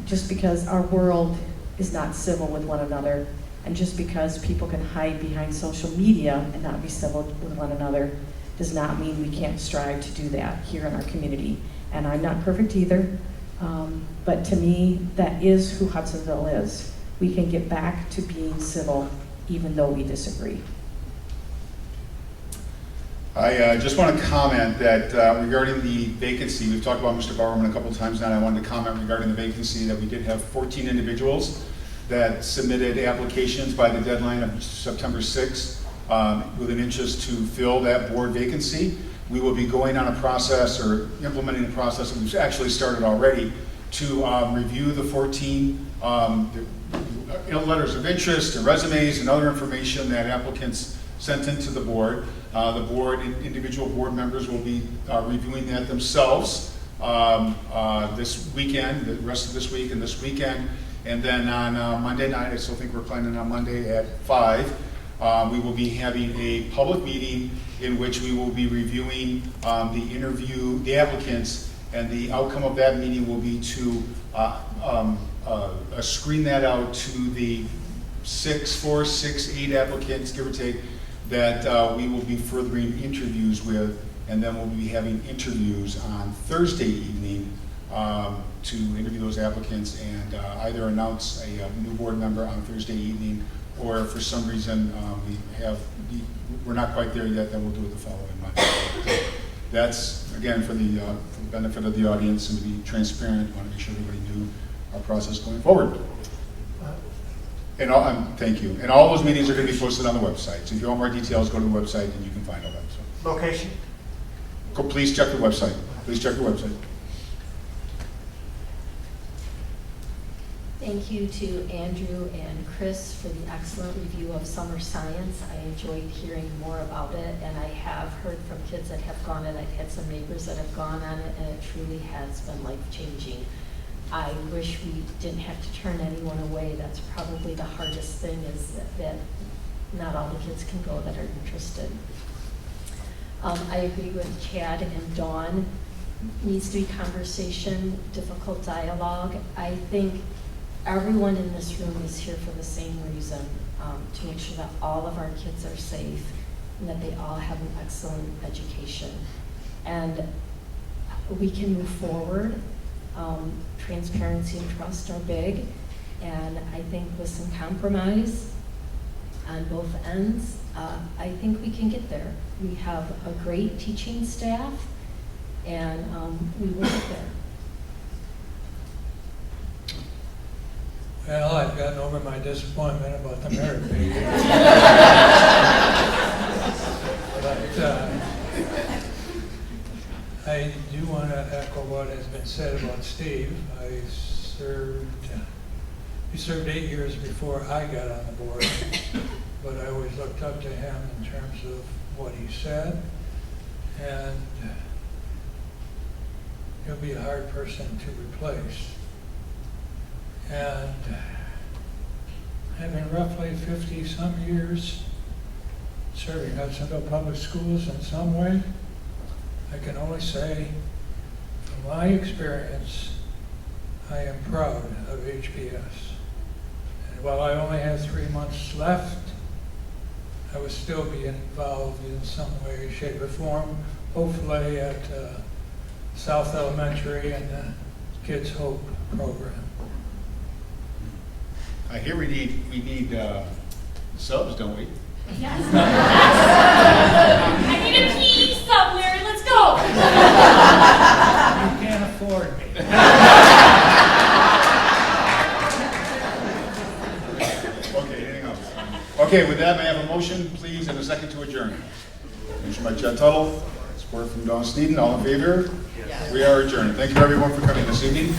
Speaker 6: Just because our world is not civil with one another, and just because people can hide behind social media and not be civil with one another, does not mean we can't strive to do that here in our community. And I'm not perfect either. But to me, that is who Hudsonville is. We can get back to being civil even though we disagree.
Speaker 1: I just want to comment that regarding the vacancy, we've talked about Mr. Bowerman a couple of times now, and I wanted to comment regarding the vacancy that we did have 14 individuals that submitted applications by the deadline of September 6th with an interest to fill that board vacancy. We will be going on a process or implementing a process that we've actually started already to review the 14 letters of interest and resumes and other information that applicants sent into the board. The board, individual board members will be reviewing that themselves this weekend, the rest of this week and this weekend. And then on Monday night, I still think we're planning on Monday at 5, we will be having a public meeting in which we will be reviewing the applicants, and the outcome of that meeting will be to screen that out to the 4, 6, 8 applicants, give or take, that we will be furthering interviews with, and then we'll be having interviews on Thursday evening to interview those applicants and either announce a new board member on Thursday evening, or if for some reason we're not quite there yet, then we'll do it the following Monday. That's, again, for the benefit of the audience and to be transparent. I want to make sure everybody knew our process going forward. And thank you. And all those meetings are going to be posted on the website. So if you want more details, go to the website and you can find all that. So.
Speaker 2: Location?
Speaker 1: Please check the website. Please check the website.
Speaker 3: Thank you to Andrew and Chris for the excellent review of summer science. I enjoyed hearing more about it, and I have heard from kids that have gone, and I've had some neighbors that have gone on it, and it truly has been life-changing. I wish we didn't have to turn anyone away. That's probably the hardest thing, is that not all the kids can go that are interested. I agree with Chad and Dawn. Needs to be conversation, difficult dialogue. I think everyone in this room is here for the same reason, to make sure that all of our kids are safe and that they all have an excellent education. And we can move forward. Transparency and trust are big, and I think with some compromise on both ends, I think we can get there. We have a great teaching staff. and we will get there.
Speaker 2: Well, I've gotten over my disappointment about the merit pay. But I do want to echo what has been said about Steve. He served 8 years before I got on the board, but I always looked up to him in terms of what he said, and he'll be a hard person to replace. And having roughly 50-some years serving Hudsonville Public Schools in some way, I can only say, from my experience, I am proud of HPS. And while I only have 3 months left, I will still be involved in some way, shape, or form, hopefully at South Elementary and the Kids Hope program.
Speaker 1: I hear we need subs, don't we?
Speaker 4: Yes. I need a PE sub, Larry. Let's go.
Speaker 2: You can't afford me.
Speaker 1: Okay, anything else? Okay, with that, may I have a motion, please, and a second to adjourn? Motion by Chad Tuttle, support from Dawn Sneeden. All in favor? Yes. We are adjourned. Thank you, everyone, for coming this evening.